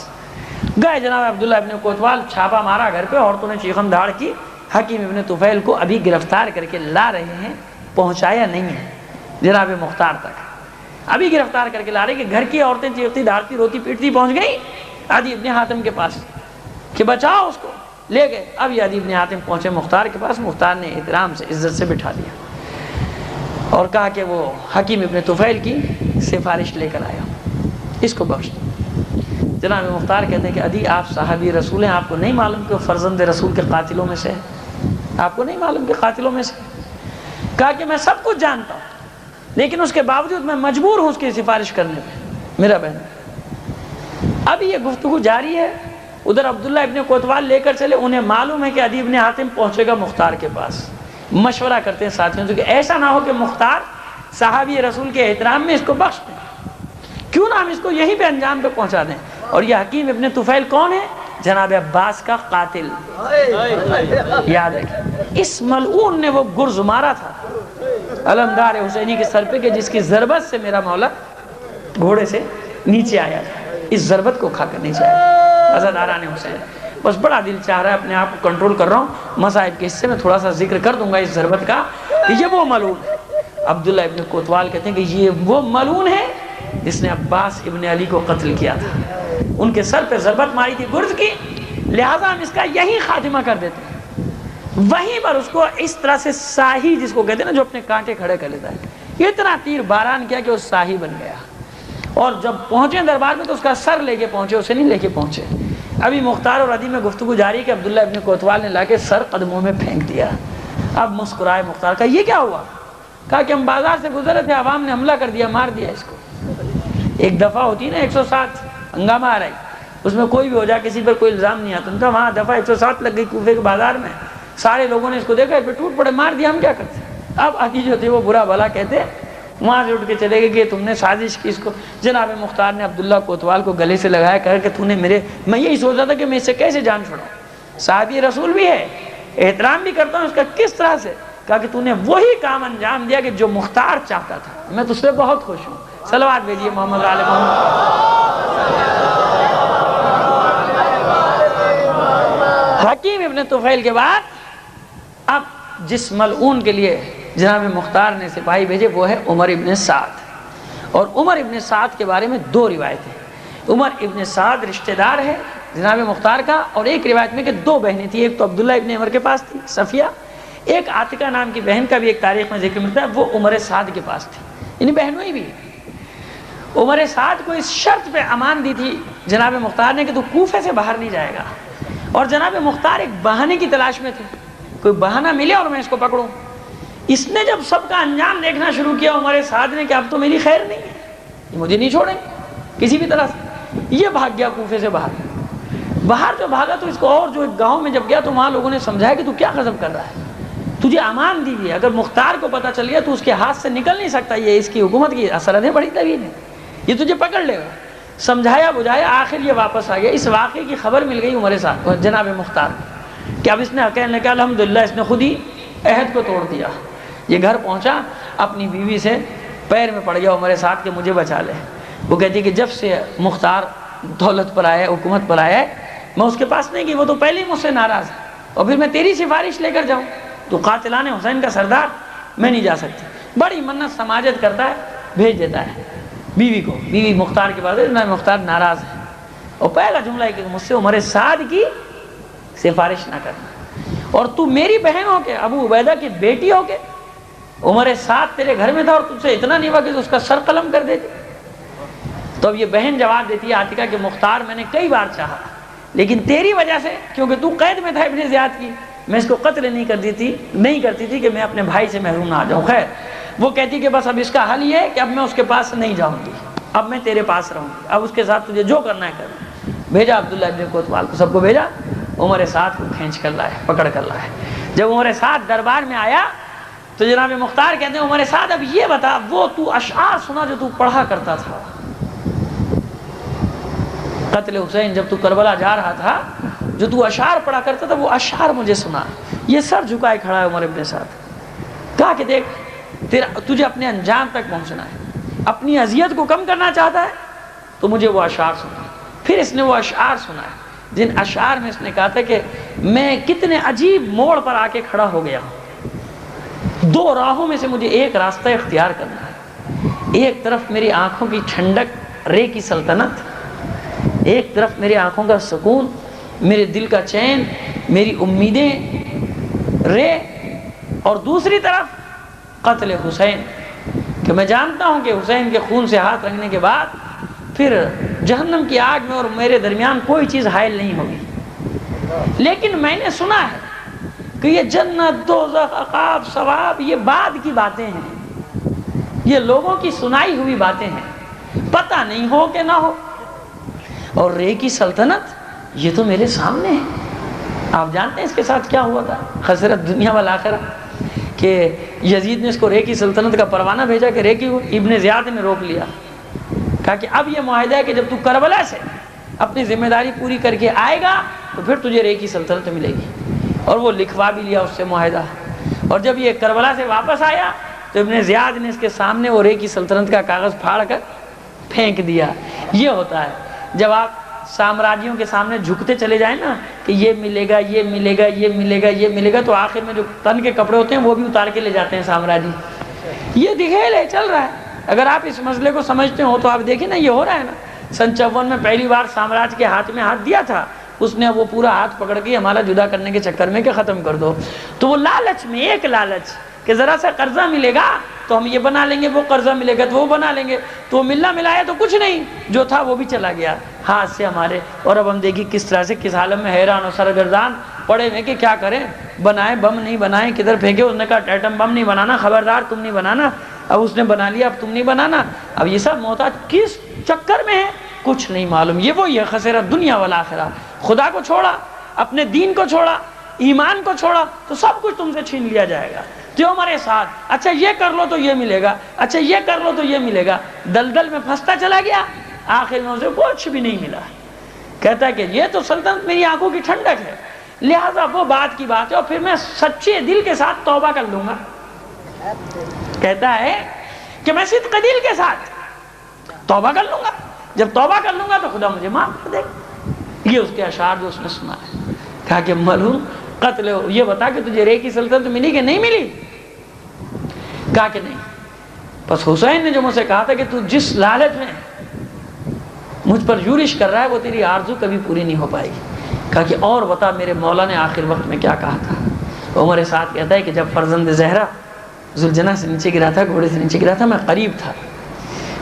گئے جناب عبداللہ ابن کوتوال، چھاپا مارا گھر پہ، عورتوں نے چیخم دھاڑ کی، حکیم ابن طفیل کو ابھی گرفتار کر کے لا رہے ہیں، پہنچایا نہیں ہے جناب مختار تک، ابھی گرفتار کر کے لا رہے کہ گھر کی عورتیں چیختی دھاڑتی روتی پیٹتی پہنچ گئی عدی ابن حاتم کے پاس کہ بچاؤ اس کو. لے گئے. اب یہ عدی ابن حاتم پہنچے مختار کے پاس، مختار نے احترام سے عزت سے بٹھا دیا اور کہا کہ وہ حکیم ابن طفیل کی سفارش لے کر آیا، اس کو بخش دو. جناب مختار کہتے ہیں کہ عدی آپ صحابی رسول ہیں، آپ کو نہیں معلوم کہ وہ فرزند رسول کے قاتلوں میں سے ہے، آپ کو نہیں معلوم کہ قاتلوں میں سے؟ کہا کہ میں سب کچھ جانتا ہوں لیکن اس کے باوجود میں مجبور ہوں اس کی سفارش کرنے پہ، میرا بہن. اب یہ گفتگو جاری ہے، ادھر عبداللہ ابن کوتوال لے کر چلے، انہیں معلوم ہے کہ عدی ابن حاتم پہنچے گا مختار کے پاس. مشورہ کرتے ہیں ساتھیوں سے کہ ایسا نہ ہو کہ مختار صحابی رسول کے احترام میں اس کو بخش دیں، کیوں نہ ہم اس کو یہیں پہ انجام پہ پہنچا دیں. اور یہ حکیم ابن طفیل کون ہے؟ جناب عباس کا قاتل. یاد رکھیں اس ملعون نے وہ گرز مارا تھا علمدار حسینی کے سر پہ کہ جس کی ضربت سے میرا مولا گھوڑے سے نیچے آیا تھا، اس ضربت کو کھا کر نیچے آیا عزاداران حسین. بس بڑا دل چاہ رہا ہے، اپنے آپ کو کنٹرول کر رہا ہوں، مصائب کے حصے میں تھوڑا سا ذکر کر دوں گا اس ضربت کا. یہ وہ ملعون ہے. عبداللہ ابن کوتوال کہتے ہیں کہ یہ وہ ملعون ہے جس نے عباس ابن علی کو قتل کیا تھا، ان کے سر پہ ضربت ماری تھی گرز کی، لہٰذا ہم اس کا یہی خاتمہ کر دیتے ہیں. وہیں پر اس کو اس طرح سے ساہی، جس کو کہتے ہیں نا جو اپنے کانٹے کھڑے کر لیتا ہے، اتنا تیر باران کیا کہ وہ ساہی بن گیا. اور جب پہنچے دربار میں تو اس کا سر لے کے پہنچے، اسے نہیں لے کے پہنچے. ابھی مختار اور عدی میں گفتگو جاری کہ عبداللہ ابن کوتوال نے لا کے سر قدموں میں پھینک دیا. اب مسکرائے مختار، کہا یہ کیا ہوا؟ کہا کہ ہم بازار سے گزرے تھے، عوام نے حملہ کر دیا، مار دیا اس کو. ایک دفعہ ہوتی ہے نا 107 ہنگامہ آ رہا ہے، اس میں کوئی بھی ہو جائے کسی پر کوئی الزام نہیں آتا. تو وہاں دفعہ 107 لگ گئی کوفے کے بازار میں، سارے لوگوں نے اس کو دیکھا، اس پہ ٹوٹ پڑے، مار دیا، ہم کیا کرتے. اب عدی جو تھے وہ برا بھلا کہتے، وہاں سے اٹھ کے چلے گئے کہ تم نے سازش کی اس کو. جناب مختار نے عبداللہ کوتوال کو گلے سے لگایا، کہا کہ تو نے میں یہی سوچ رہا تھا کہ میں اس سے کیسے جان چھوڑاؤں، صحابی رسول بھی ہے، احترام بھی کرتا ہوں اس کا، کس طرح سے. کہا کہ تو نے وہی کام انجام دیا کہ جو مختار چاہتا تھا، میں تجھ سے بہت خوش ہوں. صلوات بھیجیے محمد علی محمد. حکیم ابن طفیل کے بعد اب جس ملعون کے لیے جناب مختار نے سپاہی بھیجے وہ ہے عمر ابن سعد. اور عمر ابن سعد کے بارے میں دو روایتیں. عمر ابن سعد رشتہ دار ہے جناب مختار کا، اور ایک روایت میں کہ دو بہنیں تھیں، ایک تو عبداللہ ابن عمر کے پاس تھی صفیہ، ایک عاتقہ نام کی بہن کا بھی ایک تاریخ میں ذکر ملتا ہے، وہ عمر سعد کے پاس تھی، یعنی بہنوئی بھی. عمر سعد کو اس شرط پہ امان دی تھی جناب مختار نے کہ تو کوفے سے باہر نہیں جائے گا. اور جناب مختار ایک بہانے کی تلاش میں تھے، کوئی بہانہ ملے اور میں اس کو پکڑوں. اس نے جب سب کا انجام دیکھنا شروع کیا عمر سعد نے کہ اب تو میری خیر نہیں ہے، یہ مجھے نہیں چھوڑیں کسی بھی طرح سے. یہ بھاگ گیا کوفے سے باہر. باہر جو بھاگا تو اس کو، اور جو ایک گاؤں میں جب گیا تو وہاں لوگوں نے سمجھایا کہ تو کیا غضب کر رہا ہے، تجھے امان دی ہے، اگر مختار کو پتہ چل گیا تو اس کے ہاتھ سے نکل نہیں سکتا، یہ اس کی حکومت کی سرحدیں بڑی طویل ہیں، یہ تجھے پکڑ لے گا. سمجھایا بجھایا، آخر یہ واپس آ گیا. اس واقعے کی خبر مل گئی عمر سعد کو، جناب مختار کہ اب اس نے کہنے لگا الحمدللہ اس نے خود ہی عہد کو توڑ دیا. یہ گھر پہنچا، اپنی بیوی سے پیر میں پڑ گیا عمر سعد کہ مجھے بچا لے۔ وہ کہتی کہ جب سے مختار دولت پر آیا ہے، حکومت پر آیا ہے، میں اس کے پاس نہیں گئی، وہ تو پہلے ہی مجھ سے ناراض ہے، اور پھر میں تیری سفارش لے کر جاؤں؟ تو قاتلان حسین کا سردار، میں نہیں جا سکتی۔ بڑی منت سماجت کرتا ہے، بھیج دیتا ہے بیوی کو، بیوی مختار کے پاس، مختار ناراض ہے، اور پہلا جملہ ہے کہ مجھ سے عمر سعد کی سفارش نہ کرنا، اور تو میری بہن ہو کے، ابو عبیدہ کی بیٹی ہو کے، عمر سعد تیرے گھر میں تھا اور تجھ سے اتنا نہیں ہوا کہ تو اس کا سر قلم کر دیتی۔ تو اب یہ بہن جواب دیتی ہے عاتکہ کہ مختار میں نے کئی بار چاہا، لیکن تیری وجہ سے، کیونکہ تو قید میں تھا ابن زیاد کی، میں اس کو قتل نہیں کرتی تھی کہ میں اپنے بھائی سے محروم نہ آ جاؤں۔ خیر، وہ کہتی کہ بس اب اس کا حل یہ ہے کہ اب میں اس کے پاس نہیں جاؤں گی، اب میں تیرے پاس رہوں گی، اب اس کے ساتھ تجھے جو کرنا ہے کر۔ بھیجا عبداللہ ابن کوتوال کو، سب کو بھیجا، عمر سعد کو کھینچ کر لائے، پکڑ کر لائے۔ جب عمر سعد دربار میں آیا تو جناب مختار کہتے ہیں عمر سعد اب یہ بتا، وہ تو اشعار سنا جو تو پڑھا کرتا تھا قتل حسین، جب تو کربلا جا رہا تھا جو تو اشعار پڑھا کرتا تھا، وہ اشعار مجھے سنا۔ یہ سر جھکائے کھڑا ہے عمر ابن سعد، کہا کہ دیکھ تجھے اپنے انجام تک پہنچنا ہے، اپنی اذیت کو کم کرنا چاہتا ہے تو مجھے وہ اشعار سنا۔ پھر اس نے وہ اشعار سنا ہے جن اشعار میں اس نے کہا تھا کہ میں کتنے عجیب موڑ پر آ کے کھڑا ہو گیا ہوں، دو راہوں میں سے مجھے ایک راستہ اختیار کرنا ہے، ایک طرف میری آنکھوں کی ٹھنڈک، رے کی سلطنت، ایک طرف میری آنکھوں کا سکون، میرے دل کا چین، میری امیدیں، رے، اور دوسری طرف قتل حسین، کہ میں جانتا ہوں کہ حسین کے خون سے ہاتھ رنگنے کے بعد پھر جہنم کی آگ میں اور میرے درمیان کوئی چیز حائل نہیں ہوگی، لیکن میں نے سنا ہے کہ یہ جنت، دوزخ، عقاب، ثواب یہ بعد کی باتیں ہیں، یہ لوگوں کی سنائی ہوئی باتیں ہیں، پتہ نہیں ہو کہ نہ ہو، اور رے کی سلطنت یہ تو میرے سامنے ہے۔ آپ جانتے ہیں اس کے ساتھ کیا ہوا تھا؟ خسرت دنیا والآخرہ، کہ یزید نے اس کو رے کی سلطنت کا پروانہ بھیجا کہ رے کی، ابن زیاد نے روک لیا، کہا کہ اب یہ معاہدہ ہے کہ جب تو کربلا سے اپنی ذمہ داری پوری کر کے آئے گا تو پھر تجھے رے کی سلطنت ملے گی، اور وہ لکھوا بھی لیا اس سے معاہدہ۔ اور جب یہ کربلا سے واپس آیا تو ابن زیاد نے اس کے سامنے وہ رے کی سلطنت کا کاغذ پھاڑ کر پھینک دیا۔ یہ ہوتا ہے جب آپ سامراجیوں کے سامنے جھکتے چلے جائیں نا کہ یہ ملے گا، یہ ملے گا، یہ ملے گا، یہ ملے گا، تو آخر میں جو تن کے کپڑے ہوتے ہیں وہ بھی اتار کے لے جاتے ہیں سامراجی۔ یہ دکھیل ہے، چل رہا ہے۔ اگر آپ اس مسئلے کو سمجھتے ہو تو آپ دیکھیں نا، یہ ہو رہا ہے نا۔ سن 54 میں پہلی بار سامراج کے ہاتھ میں ہاتھ دیا تھا، اس نے وہ پورا ہاتھ پکڑ کے ہمارا جدا کرنے کے چکر میں کہ ختم کر دو، تو وہ لالچ میں، ایک لالچ کہ ذرا سا قرضہ ملے گا تو ہم یہ بنا لیں گے، وہ قرضہ ملے گا تو وہ بنا لیں گے، تو وہ ملنا ملایا تو کچھ نہیں، جو تھا وہ بھی چلا گیا ہاتھ سے ہمارے۔ اور اب ہم دیکھیں کس طرح سے، کس عالم میں حیران و سرگردان پڑے ہوئے کہ کیا کریں، بنائیں بم نہیں بنائیں، کدھر پھینکے، اس نے کہا ایٹم بم نہیں بنانا، خبردار تم نہیں بنانا، اب اس نے بنا لیا، اب تم نہیں بنانا۔ اب یہ سب محتاج کس چکر میں ہے، کچھ نہیں معلوم۔ یہ وہی ہے خسرت دنیا والآخرہ، خدا کو چھوڑا، اپنے دین کو چھوڑا، ایمان کو چھوڑا تو سب کچھ تم سے چھین لیا جائے گا۔ تو ہمارے ساتھ اچھا یہ کر لو تو یہ ملے گا، اچھا یہ کر لو تو یہ ملے گا، دلدل میں پھنستا چلا گیا، آخر میں اسے کچھ بھی نہیں ملا۔ کہتا ہے کہ یہ تو سلطنت میری آنکھوں کی ٹھنڈک ہے، لہٰذا وہ بات کی بات ہے، اور پھر میں سچے دل کے ساتھ توبہ کر لوں گا۔ کہتا ہے کہ میں صدق دل کے ساتھ توبہ کر لوں گا، جب توبہ کر لوں گا تو خدا مجھے معاف کر دے گا۔ یہ اس کے اشعار جو اس نے سنا ہے۔ کہا کہ ملعون قتل ہو، یہ بتا کہ تجھے رے کی سلطنت ملی کہ نہیں ملی؟ کہا کہ نہیں۔ بس حسین نے جو مجھ سے کہا تھا کہ تو جس لالچ میں مجھ پر یورش کر رہا ہے وہ تیری آرزو کبھی پوری نہیں ہو پائے گی۔ کہا کہ اور بتا میرے مولا نے آخر وقت میں کیا کہا تھا؟ عمر سعد کہتا ہے کہ جب فرزند زہرا ذوالجناح سے نیچے گرا تھا، گھوڑے سے نیچے گرا تھا، میں قریب تھا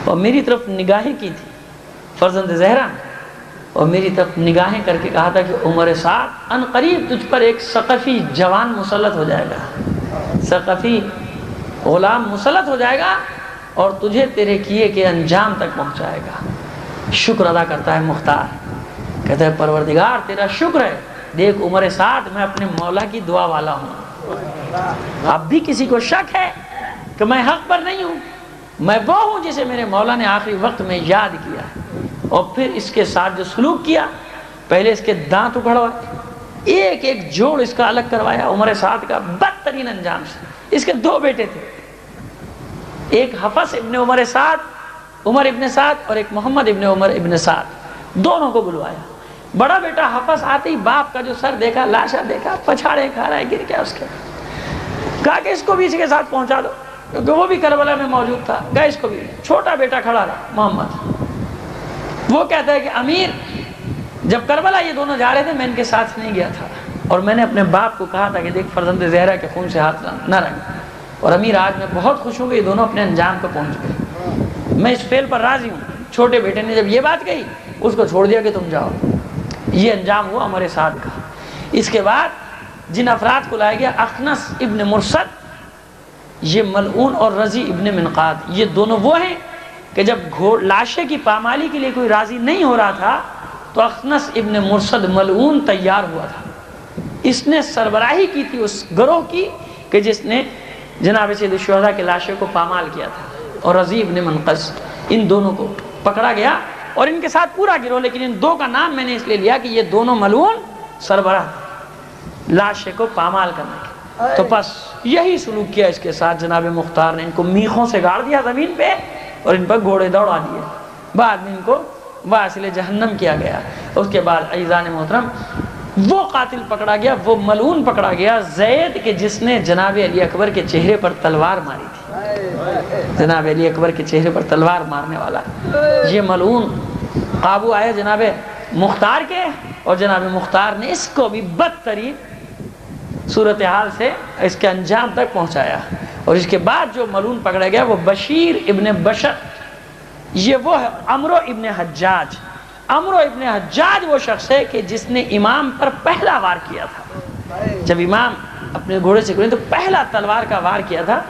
اور میری طرف نگاہیں کی تھی فرزند زہرا، اور میری طرف نگاہیں کر کے کہا تھا کہ عمر سعد ان قریب تجھ پر ایک ثقفی جوان مسلط ہو جائے گا، ثقفی غلام مسلط ہو جائے گا اور تجھے تیرے کیے کے انجام تک پہنچائے گا۔ شکر ادا کرتا ہے مختار، کہتا ہے پروردگار تیرا شکر ہے، دیکھ عمر سعد میں اپنے مولا کی دعا والا ہوں۔ اب بھی کسی کو شک ہے کہ میں حق پر نہیں ہوں، میں وہ ہوں جسے میرے مولا نے آخری وقت میں یاد کیا، اور پھر اس کے ساتھ جو سلوک کیا، پہلے اس کے دانت اکھڑوائے، ایک ایک جوڑ اس کا الگ کروایا عمر سعد کا بدترین انجام سے۔ اس کے 2 بیٹے تھے، ایک حفص ابن عمر سعد، عمر ابن سعد، اور ایک محمد ابن عمر ابن سعد، دونوں کو بلوایا۔ بڑا بیٹا حفص آتے ہی باپ کا جو سر دیکھا، لاشا دیکھا، پچھاڑے کھا رہا ہے، گر گیا اس کے، کہا کہ اس کو بھی اسی کے ساتھ پہنچا دو، کیونکہ وہ بھی کربلا میں موجود تھا، گئے اس کو بھی۔ چھوٹا بیٹا کھڑا رہا محمد، وہ کہتا ہے کہ امیر جب کربلا یہ دونوں جا رہے تھے میں ان کے ساتھ نہیں گیا تھا، اور میں نے اپنے باپ کو کہا تھا کہ دیکھ فرزند زہرا کے خون سے ہاتھ نہ رنگ، اور امیر آج میں بہت خوش ہوں کہ یہ دونوں اپنے انجام کو پہنچ گئے، میں اس فعل پر راضی ہوں۔ چھوٹے بیٹے نے جب یہ بات کہی اس کو چھوڑ دیا کہ تم جاؤ، یہ انجام ہوا عمر سعد کا۔ اس کے بعد جن افراد کو لایا گیا، اخنس ابن مرصد، یہ ملعون، اور رضی ابن منقاد، یہ دونوں وہ ہیں کہ جب لاشے کی پامالی کے لیے کوئی راضی نہیں ہو رہا تھا تو اخنس ابن مرصد ملعون تیار ہوا تھا، اس نے سربراہی کی تھی اس گروہ کی کہ جس نے جناب سید الشہداء کے لاشے کو پامال کیا تھا، اور رضی ابن منقذ، ان دونوں کو پکڑا گیا اور ان کے ساتھ پورا گروہ، لیکن ان دو کا نام میں نے اس لیے لیا کہ یہ دونوں ملعون سربراہ تھے لاشے کو پامال کرنے کے۔ تو بس یہی سلوک کیا اس کے ساتھ جناب مختار نے، ان کو میخوں سے گاڑ دیا زمین پہ اور ان پر گھوڑے دوڑا دیے، بعد میں ان کو واصل جہنم کیا گیا۔ اس کے بعد عزیزان محترم وہ قاتل پکڑا گیا، وہ ملعون پکڑا گیا، زید کے جس نے جناب علی اکبر کے چہرے پر تلوار ماری تھی، جناب علی اکبر کے چہرے پر تلوار مارنے والا یہ ملعون قابو آیا جناب مختار کے، اور جناب مختار نے اس کو بھی بدترین صورتحال سے اس کے انجام تک پہنچایا۔ اور اس کے بعد جو ملعون پکڑا گیا وہ بشیر ابن بشر، یہ وہ ہے عمرو ابن حجاج۔ عمرو ابن حجاج وہ شخص ہے کہ جس نے امام پر پہلا وار کیا تھا، جب امام اپنے گھوڑے سے گزرے تو پہلا تلوار کا وار کیا تھا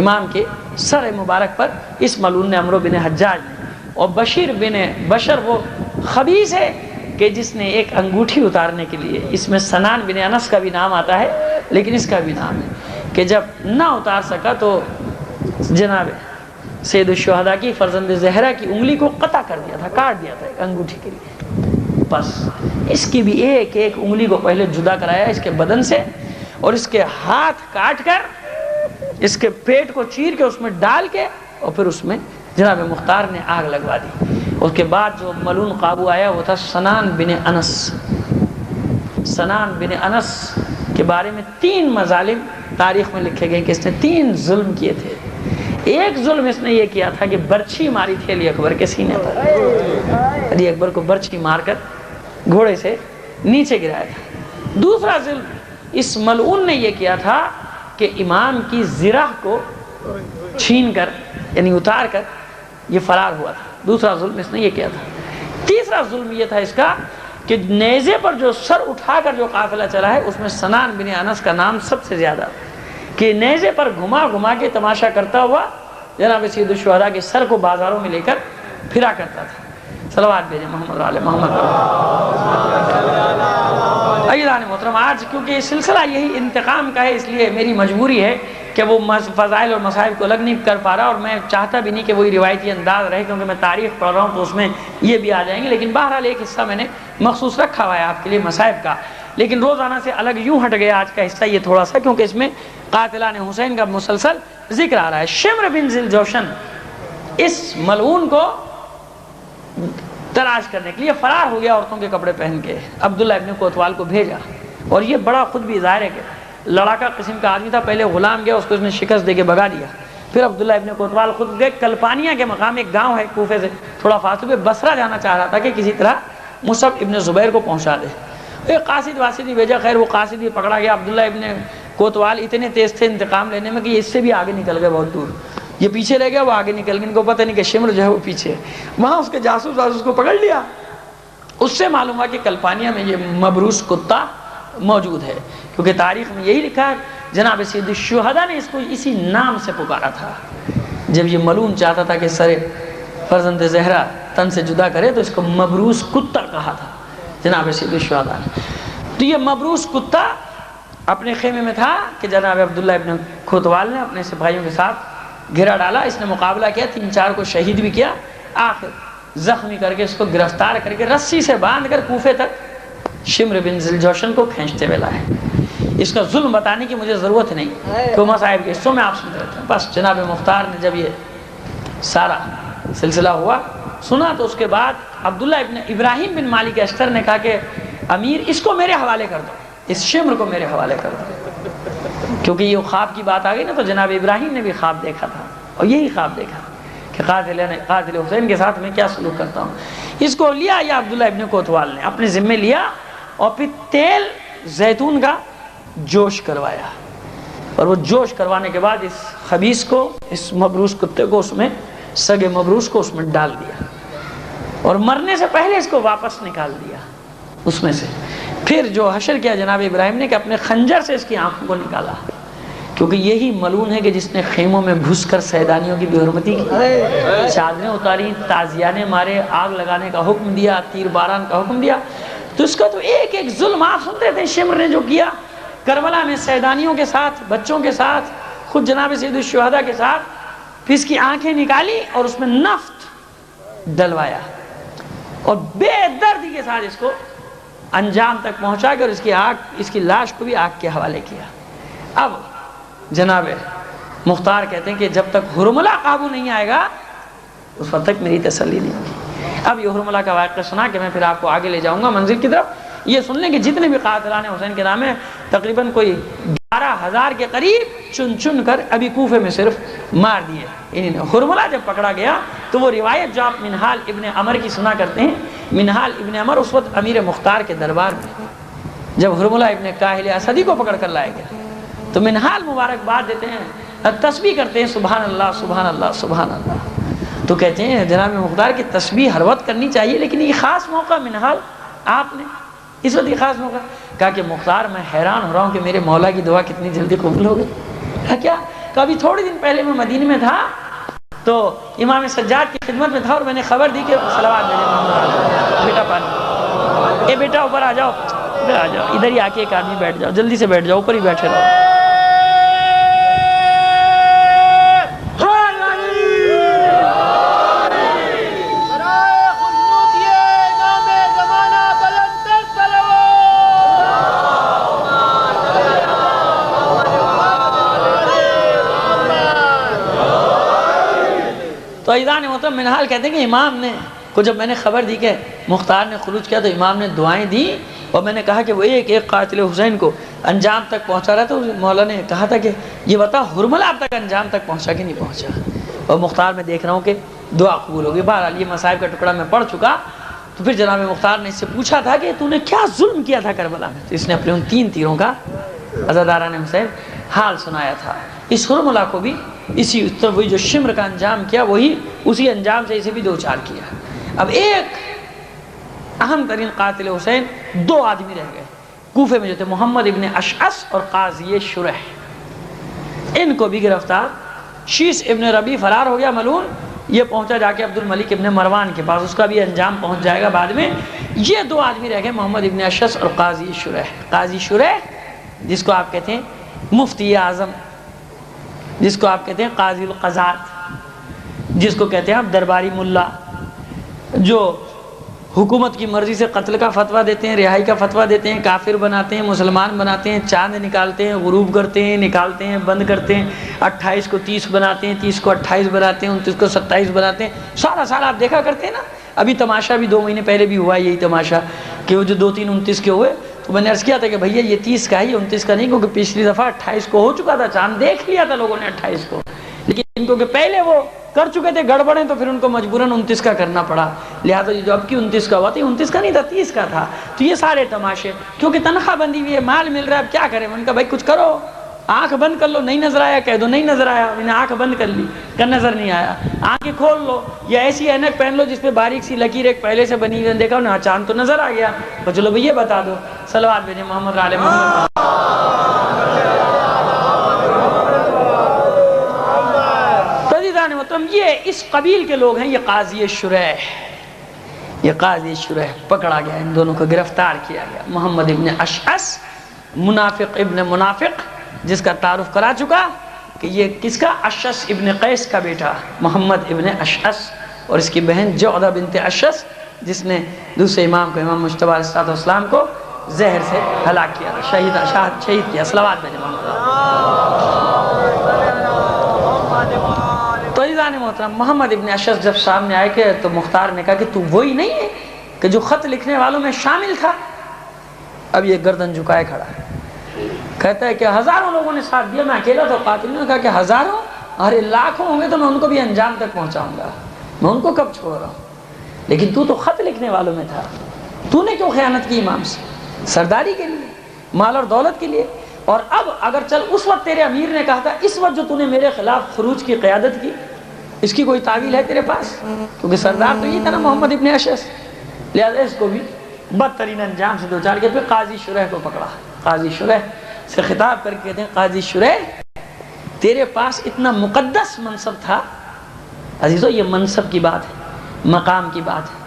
امام کے سر مبارک پر اس ملعون نے، عمرو بن حجاج نے۔ اور بشیر بن بشر وہ خبیث ہے کہ جس نے ایک انگوٹھی اتارنے کے لیے، اس میں سنان بن انس کا بھی نام آتا ہے لیکن اس کا بھی نام ہے کہ جب نہ اتار سکا تو جناب سید الشہداء کی فرزند زہرا کی انگلی کو قطع کر دیا تھا، کاٹ دیا تھا ایک انگوٹھی کے لیے۔ بس اس کی بھی ایک ایک انگلی کو پہلے جدا کرایا اس کے بدن سے، اور اس کے ہاتھ کاٹ کر اس کے پیٹ کو چیر کے اس میں ڈال کے، اور پھر اس میں جناب مختار نے آگ لگوا دی۔ اس کے بعد جو ملعون قابو آیا وہ تھا سنان بن انس۔ سنان بن انس کے بارے میں 3 مظالم تاریخ میں لکھے گئے کہ اس نے 3 ظلم کیے تھے۔ ایک ظلم اس نے یہ کیا تھا کہ برچھی ماری تھی علی اکبر کے سینے پر، علی اکبر کو برچھی مار کر گھوڑے سے نیچے گرایا تھا۔ دوسرا ظلم اس ملعون نے یہ کیا تھا کہ امام کی زرہ کو چھین کر یعنی اتار کر یہ فرار ہوا تھا، دوسرا ظلم اس نے یہ کیا تھا۔ تیسرا ظلم یہ تھا اس کا کہ نیزے پر جو سر اٹھا کر جو قافلہ چلا ہے اس میں سنان بن انس کا نام سب سے زیادہ، کہ نیزے پر گھما گھما کے تماشا کرتا ہوا جناب سید الشہداء کے سر کو بازاروں میں لے کر پھرا کرتا تھا۔ صلوات بھیجیں محمد علیہ محمد۔ عزیزان محترم آج کیونکہ یہ سلسلہ یہی انتقام کا ہے، اس لیے میری مجبوری ہے کہ وہ فضائل اور مصائب کو الگ نہیں کر پا رہا، اور میں چاہتا بھی نہیں کہ وہی روایتی انداز رہے کیونکہ میں تاریخ پڑھ رہا ہوں تو اس میں یہ بھی آ جائیں گے، لیکن بہرحال ایک حصہ میں نے مخصوص رکھا ہوا ہے آپ کے لیے مصائب کا، لیکن روزانہ سے الگ یوں ہٹ گیا آج کا حصہ یہ تھوڑا سا کیونکہ اس میں قاتلان حسین کا مسلسل ذکر آ رہا ہے۔ شمر بن ذی الجوشن اس ملعون کو تلاش کرنے کے لیے فرار ہو گیا عورتوں کے کپڑے پہن کے، عبداللہ ابن کوتوال کو بھیجا، اور یہ بڑا خود بھی ظاہر ہے کہ لڑاکا قسم کا آدمی تھا، پہلے غلام گیا اس کو اس نے شکست دے کے بھگا دیا، پھر عبداللہ ابن کوتوال خود گئے کلپانیہ کے مقام، ایک گاؤں ہے کوفے سے تھوڑا فاصلے پہ، بصرہ جانا چاہ رہا تھا کہ کسی طرح مصعب ابن زبیر کو پہنچا دے، ایک قاصد واسطی بھیجا، خیر وہ قاصد بھی پکڑا گیا، عبداللہ ابن کوتوال اتنے تیز تھے انتقام لینے میں کہ اس سے بھی آگے نکل گئے بہت دور، یہ پیچھے رہ گیا وہ آگے نکل گیا، ان کو پتہ نہیں کہ شمر جو ہے وہ پیچھے، وہاں اس کے جاسوس کو پکڑ لیا، اس سے معلوم ہوا کہ کلپانیہ میں یہ مبروس کتا موجود ہے، کیونکہ تاریخ میں یہی لکھا ہے جناب سید الشہداء نے اس کو اسی نام سے پکارا تھا، جب یہ ملعون چاہتا تھا کہ سر فرزند زہرا تن سے جدا کرے تو اس کو مبروس کتا کہا تھا جناب سید الشہداء نے۔ تو یہ مبروس کتا اپنے خیمے میں تھا کہ جناب عبداللہ ابن کوتوال نے اپنے سپاہیوں کے ساتھ گھیرا ڈالا، اس نے مقابلہ کیا، 3-4 کو شہید بھی کیا، آخر زخمی کر کے اس کو گرفتار کر کے رسی سے باندھ کر کوفے تک شمر بن ذی الجوشن کو کھینچتے ہوئے لائے۔ اس کا ظلم بتانے کی مجھے ضرورت نہیں کہ مصائب کے حصوں میں آپ سنتے رہتے ہیں۔ بس جناب مختار نے جب یہ سارا سلسلہ ہوا سنا تو اس کے بعد عبداللہ ابن ابراہیم بن مالک اشتر نے کہا کہ امیر اس کو میرے حوالے کر دو، اس شمر کو میرے حوالے کر دو، کیونکہ یہ خواب کی بات آ گئی نا، تو جناب ابراہیم نے بھی خواب دیکھا تھا اور یہی خواب دیکھا کہ قاتل حسین کے ساتھ میں کیا سلوک کرتا ہوں۔ اس کو لیا یا عبداللہ ابن کوتوال نے اپنے ذمے لیا اور پھر تیل زیتون کا جوش کروایا، اور وہ جوش کروانے کے بعد اس خبیث کو، اس مبروس کتے کو، اس میں سگے مبروس کو اس میں ڈال دیا اور مرنے سے پہلے اس کو واپس نکال دیا اس میں سے۔ پھر جو حشر کیا جناب ابراہیم نے کہ اپنے خنجر سے اس کی آنکھوں کو نکالا، کیونکہ یہی ملعون ہے کہ جس نے خیموں میں گھس کر سیدانیوں کی بے حرمتی کی، چادریں اتاری، تعزیانے مارے، آگ لگانے کا حکم دیا، تیر باران کا حکم دیا۔ تو اس کا تو ایک ایک ظلم آپ سنتے تھے شمر نے جو کیا کربلا میں سیدانیوں کے ساتھ، بچوں کے ساتھ، خود جناب سید الشہداء کے ساتھ، پھر اس کی آنکھیں نکالی اور اس میں نفت ڈلوایا اور بے دردی کے ساتھ اس کو انجام تک پہنچا کر اس کی لاش کو بھی آگ کے حوالے کیا۔ اب جناب مختار کہتے ہیں کہ جب تک حرملہ قابو نہیں آئے گا اس وقت تک میری تسلی نہیں ہوگی۔ اب یہ حرملہ کا واقعہ سنا کہ میں پھر آپ کو آگے لے جاؤں گا منزل کی طرف۔ یہ سن لیں کہ جتنے بھی قاتلان حسین کے نام ہیں تقریباً کوئی 11,000 کے قریب چن چن کر ابھی کوفے میں صرف مار دیے انہوں نے۔ حرملہ جب پکڑا گیا تو وہ روایت جو آپ منہال ابن عمر کی سنا کرتے ہیں، منہال ابن عمر اس وقت امیر مختار کے دربار میں جب حرملہ ابن کاہل اسدی کو پکڑ کر لایا گیا تو منہال مبارکباد دیتے ہیں، تسبیح کرتے ہیں، سبحان اللہ سبحان اللہ سبحان اللہ۔ تو کہتے ہیں جناب مختار کی تسبیح ہر وقت کرنی چاہیے، لیکن یہ خاص موقع منہال آپ نے اس وقت یہ خاص موقع کہا کہ مختار میں حیران ہو رہا ہوں کہ میرے مولا کی دعا کتنی جلدی قبول ہو گئی۔ کیا کبھی تھوڑے دن پہلے میں مدینے میں تھا تو امام سجاد کی خدمت میں تھا اور میں نے خبر دی کہ صلوات بھیجے محمد، بیٹا پانی، اے بیٹا اوپر آ جاؤ، ادھر آ جاؤ، ادھر ہی آ کے ایک آدمی بیٹھ جاؤ، جلدی سے بیٹھ جاؤ، اوپر ہی بیٹھے رہو۔ تو ایدان محترم منہال کہتے ہیں کہ امام نے کو جب میں نے خبر دی کہ مختار نے خروج کیا تو امام نے دعائیں دی اور میں نے کہا کہ وہ ایک ایک قاتل حسین کو انجام تک پہنچا رہا تھا۔ مولا نے کہا تھا کہ یہ بتا حرملہ اب تک انجام تک پہنچا کہ نہیں پہنچا، اور مختار میں دیکھ رہا ہوں کہ دعا قبول ہوگی۔ بہرحال یہ مصائب کا ٹکڑا میں پڑھ چکا۔ تو پھر جناب مختار نے اس سے پوچھا تھا کہ تو نے کیا ظلم کیا تھا کربلا میں، تو اس نے اپنے ان 3 تیروں کا عزاداران حسین حال سنایا تھا۔ اس حرملہ کو بھی اسی وہی جو شمر کا انجام کیا وہی اسی انجام سے اسے بھی دوچار کیا۔ اب ایک اہم ترین قاتل حسین 2 آدمی رہ گئے کوفے میں جو تھے، محمد ابن اشعث اور قاضی شرح، ان کو بھی گرفتار۔ شیس ابن ربی فرار ہو گیا ملعون، یہ پہنچا جا کے عبد الملک ابن مروان کے پاس، اس کا بھی انجام پہنچ جائے گا بعد میں۔ یہ 2 آدمی رہ گئے، محمد ابن اشعث اور قاضی شرح۔ قاضی شرح جس کو آپ کہتے ہیں مفتی اعظم، جس کو آپ کہتے ہیں قاضی القضات، جس کو کہتے ہیں آپ درباری ملا، جو حکومت کی مرضی سے قتل کا فتویٰ دیتے ہیں، رہائی کا فتویٰ دیتے ہیں، کافر بناتے ہیں، مسلمان بناتے ہیں، چاند نکالتے ہیں، غروب کرتے ہیں، نکالتے ہیں، بند کرتے ہیں، 28 کو 30 بناتے ہیں، 30 کو 28 بناتے ہیں، 29 کو 27 بناتے ہیں، سارا سال آپ دیکھا کرتے ہیں نا۔ ابھی تماشا بھی 2 مہینے پہلے بھی ہوا ہے، یہی تماشا کہ وہ جو 2 3 29 کے ہوئے، تو میں نے عرض کیا تھا کہ بھیا یہ 30 کا ہے، یہ 29 کا نہیں، کیونکہ پچھلی دفعہ 28 کو ہو چکا تھا، چاند دیکھ لیا تھا لوگوں نے 28 کو، لیکن کیونکہ پہلے وہ کر چکے تھے گڑبڑیں تو پھر ان کو مجبوراً 29 کا کرنا پڑا، لہٰذا جو اب کی 29 کا ہوا تھا 29 کا نہیں تھا، 30 کا تھا۔ تو یہ سارے تماشے، کیونکہ تنخواہ بندی ہوئی ہے، مال مل رہا ہے، اب کیا کریں؟ ان کا بھائی کچھ کرو، آنکھ بند کر لو، نہیں نظر آیا کہہ دو نہیں نظر آیا، انہیں آنکھ بند کر لی کہ نظر نہیں آیا، آنکھیں کھول لو یا ایسی اینک پہن لو جس پہ باریک سی لکیر ایک پہلے سے بنی ہوئی، دیکھا انہیں چاند تو نظر آ گیا، تو چلو بھئی یہ بتا دو، صلوات بھیجیں محمد علی محمد۔ یہ اس قبیل کے لوگ ہیں، یہ قاضی شرح، یہ قاضی شرح پکڑا گیا، ان دونوں کو گرفتار کیا گیا۔ محمد ابن اشعث منافق ابن منافق، جس کا تعارف کرا چکا کہ یہ کس کا، اشعث ابن قیس کا بیٹا محمد ابن اشعث، اور اس کی بہن جعدہ بنت اشعث، جس نے دوسرے امام کو، امام مجتبیٰ علیہ السلام کو زہر سے ہلاک کیا تھا، شہید کیا. صلوات بھیجے محمد. تو عزیزان محترم، محمد ابن اشعث جب سامنے آئے کہ تو مختار نے کہا کہ تو وہی نہیں ہے کہ جو خط لکھنے والوں میں شامل تھا؟ اب یہ گردن جھکائے کھڑا ہے، کہتا ہے کہ ہزاروں لوگوں نے ساتھ دیا، میں اکیلا تو قاتل. نے کہا کہ ہزاروں، ارے لاکھوں ہوں گے تو میں ان کو بھی انجام تک پہنچاؤں گا، میں ان کو کب چھوڑ رہا ہوں. لیکن تو خط لکھنے والوں میں تھا، تو نے کیوں خیانت کی امام سے؟ سرداری کے لیے، مال اور دولت کے لیے. اور اب اگر چل اس وقت تیرے امیر نے کہا تھا اس وقت جو تو نے میرے خلاف خروج کی قیادت کی، اس کی کوئی تعویل ہے تیرے پاس؟ کیونکہ سردار تو یہ تھا نا محمد ابن اشعث. لہذا اس کو بھی بدترین انجام سے دوچار کے پھر قاضی شریح کو پکڑا. قاضی شریح سے خطاب کر کے کہتے ہیں قاضی شریح تیرے پاس اتنا مقدس منصب تھا. عزیزو یہ منصب کی بات ہے، مقام کی بات ہے.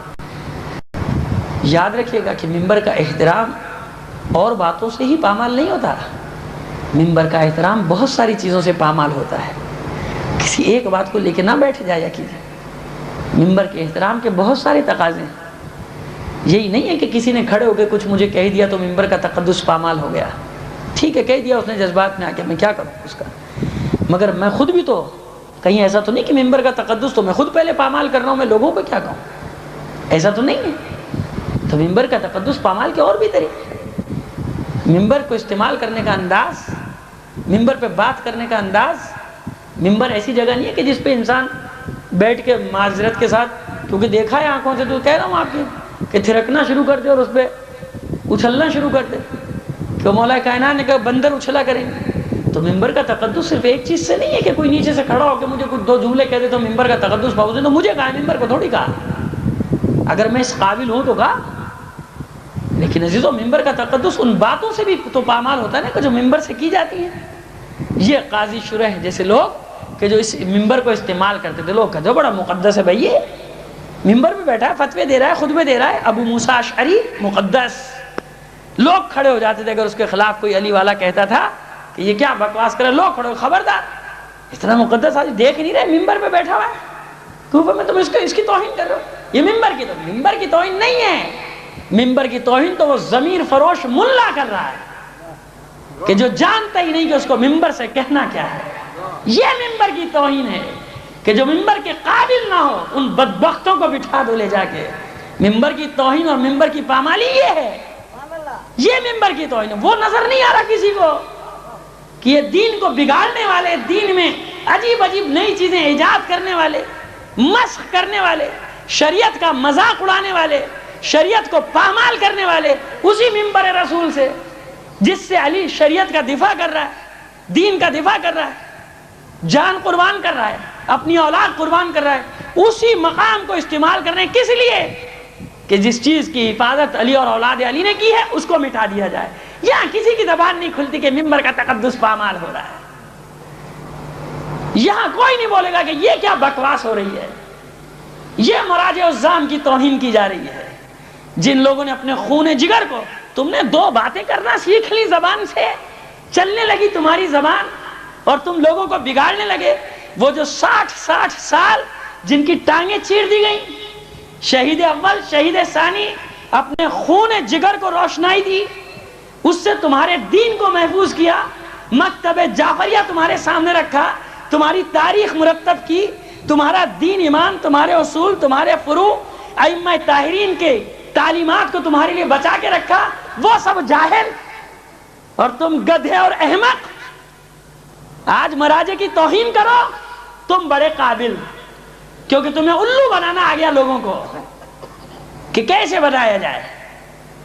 یاد رکھیے گا کہ منبر کا احترام اور باتوں سے ہی پامال نہیں ہوتا. منبر کا احترام بہت ساری چیزوں سے پامال ہوتا ہے. کسی ایک بات کو لے کے نہ بیٹھ جایا کیجیے. منبر کے احترام کے بہت سارے تقاضے ہیں. یہی نہیں ہے کہ کسی نے کھڑے ہو کے کچھ مجھے کہہ دیا تو منبر کا تقدس پامال ہو گیا. ٹھیک ہے کہہ دیا اس نے جذبات میں آ کے، میں کیا کروں اس کا. مگر میں خود بھی تو کہیں ایسا تو نہیں کہ منبر کا تقدس تو میں خود پہلے پامال کر رہا ہوں، میں لوگوں کو کیا کہوں؟ ایسا تو نہیں ہے. تو منبر کا تقدس پامال کے اور بھی طریقے. منبر کو استعمال کرنے کا انداز، منبر پہ بات کرنے کا انداز. منبر ایسی جگہ نہیں ہے کہ جس پہ انسان بیٹھ کے معذرت کے ساتھ، کیونکہ دیکھا ہے آنکھوں سے، تو کہہ رہا ہوں آپ کی کہ تھرکنا شروع کر دے اور اس پہ اچھلنا شروع کر دے کہ مولا کائنات نے کہا بندر اچھلا کریں گے. تو منبر کا تقدس صرف ایک چیز سے نہیں ہے کہ کوئی نیچے سے کھڑا ہو کے مجھے کچھ دو جملے کہہ دے تو منبر کا تقدس پاؤ. تو مجھے کہا منبر کو تھوڑی کہا، اگر میں اس قابل ہوں تو کہا. لیکن عزیزو منبر کا تقدس ان باتوں سے بھی تو پامال ہوتا ہے نا کہ جو منبر سے کی جاتی ہیں. یہ قاضی شریح جیسے لوگ کہ جو اس منبر کو استعمال کرتے تھے، لوگ کہتے بڑا مقدس ہے بھائی، یہ منبر پہ بیٹھا ہے، فتوے دے رہا ہے، خطبے دے رہا ہے، ابو موسیٰ اشعری مقدس. لوگ کھڑے ہو جاتے تھے اگر اس کے خلاف کوئی علی والا کہتا تھا کہ یہ کیا بکواس کرے، لوگ کھڑے ہو خبردار اتنا مقدس آدمی دیکھ نہیں رہے منبر پہ بیٹھا ہوا ہے کوفہ میں، تم اس کی توہین کر رہے ہو. یہ منبر کی توہین نہیں ہے. منبر کی توہین تو وہ ضمیر فروش ملا کر رہا ہے کہ جو جانتا ہی نہیں کہ اس کو منبر سے کہنا کیا ہے. یہ منبر کی توہین ہے کہ جو منبر کے قابل نہ ہو ان بدبختوں کو بٹھا دو لے جا کے. منبر کی توہین اور منبر کی پامالی یہ ہے، یہ منبر کی توہین ہے. وہ نظر نہیں آ رہا کسی کو کہ یہ دین کو بگاڑنے والے، دین میں عجیب عجیب نئی چیزیں ایجاد کرنے والے، مسخ کرنے والے، شریعت کا مذاق اڑانے والے، شریعت کو پامال کرنے والے اسی منبر رسول سے جس سے علی شریعت کا دفاع کر رہا ہے، دین کا دفاع کر رہا ہے، جان قربان کر رہا ہے، اپنی اولاد قربان کر رہا ہے، اسی مقام کو استعمال کر رہے ہیں. کس لیے؟ کہ جس چیز کی حفاظت علی اور اولاد علی نے کی ہے اس کو مٹا دیا جائے. یہاں کسی کی زبان نہیں کھلتی کہ منبر کا تقدس پامال ہو رہا ہے. یہاں کوئی نہیں بولے گا کہ یہ کیا بکواس ہو رہی ہے، یہ مراجع الزام کی توہین کی جا رہی ہے. جن لوگوں نے اپنے خون جگر کو، تم نے دو باتیں کرنا سیکھ لی، زبان سے چلنے لگی تمہاری زبان اور تم لوگوں کو بگاڑنے لگے. وہ جو 60 سال جن کی ٹانگیں چیر دی گئیں، شہید اول شہید ثانی، اپنے خون جگر کو روشنائی دی، اس سے تمہارے دین کو محفوظ کیا، مکتب جعفریہ تمہارے سامنے رکھا، تمہاری تاریخ مرتب کی، تمہارا دین ایمان، تمہارے اصول، تمہارے فروع، ائمہ طاہرین کے تعلیمات کو تمہارے لیے بچا کے رکھا. وہ سب جاہل اور تم گدھے اور احمق آج مراجع کی توہین کرو. تم بڑے قابل، کیونکہ تمہیں الو بنانا آ گیا لوگوں کو کہ کیسے بتایا جائے.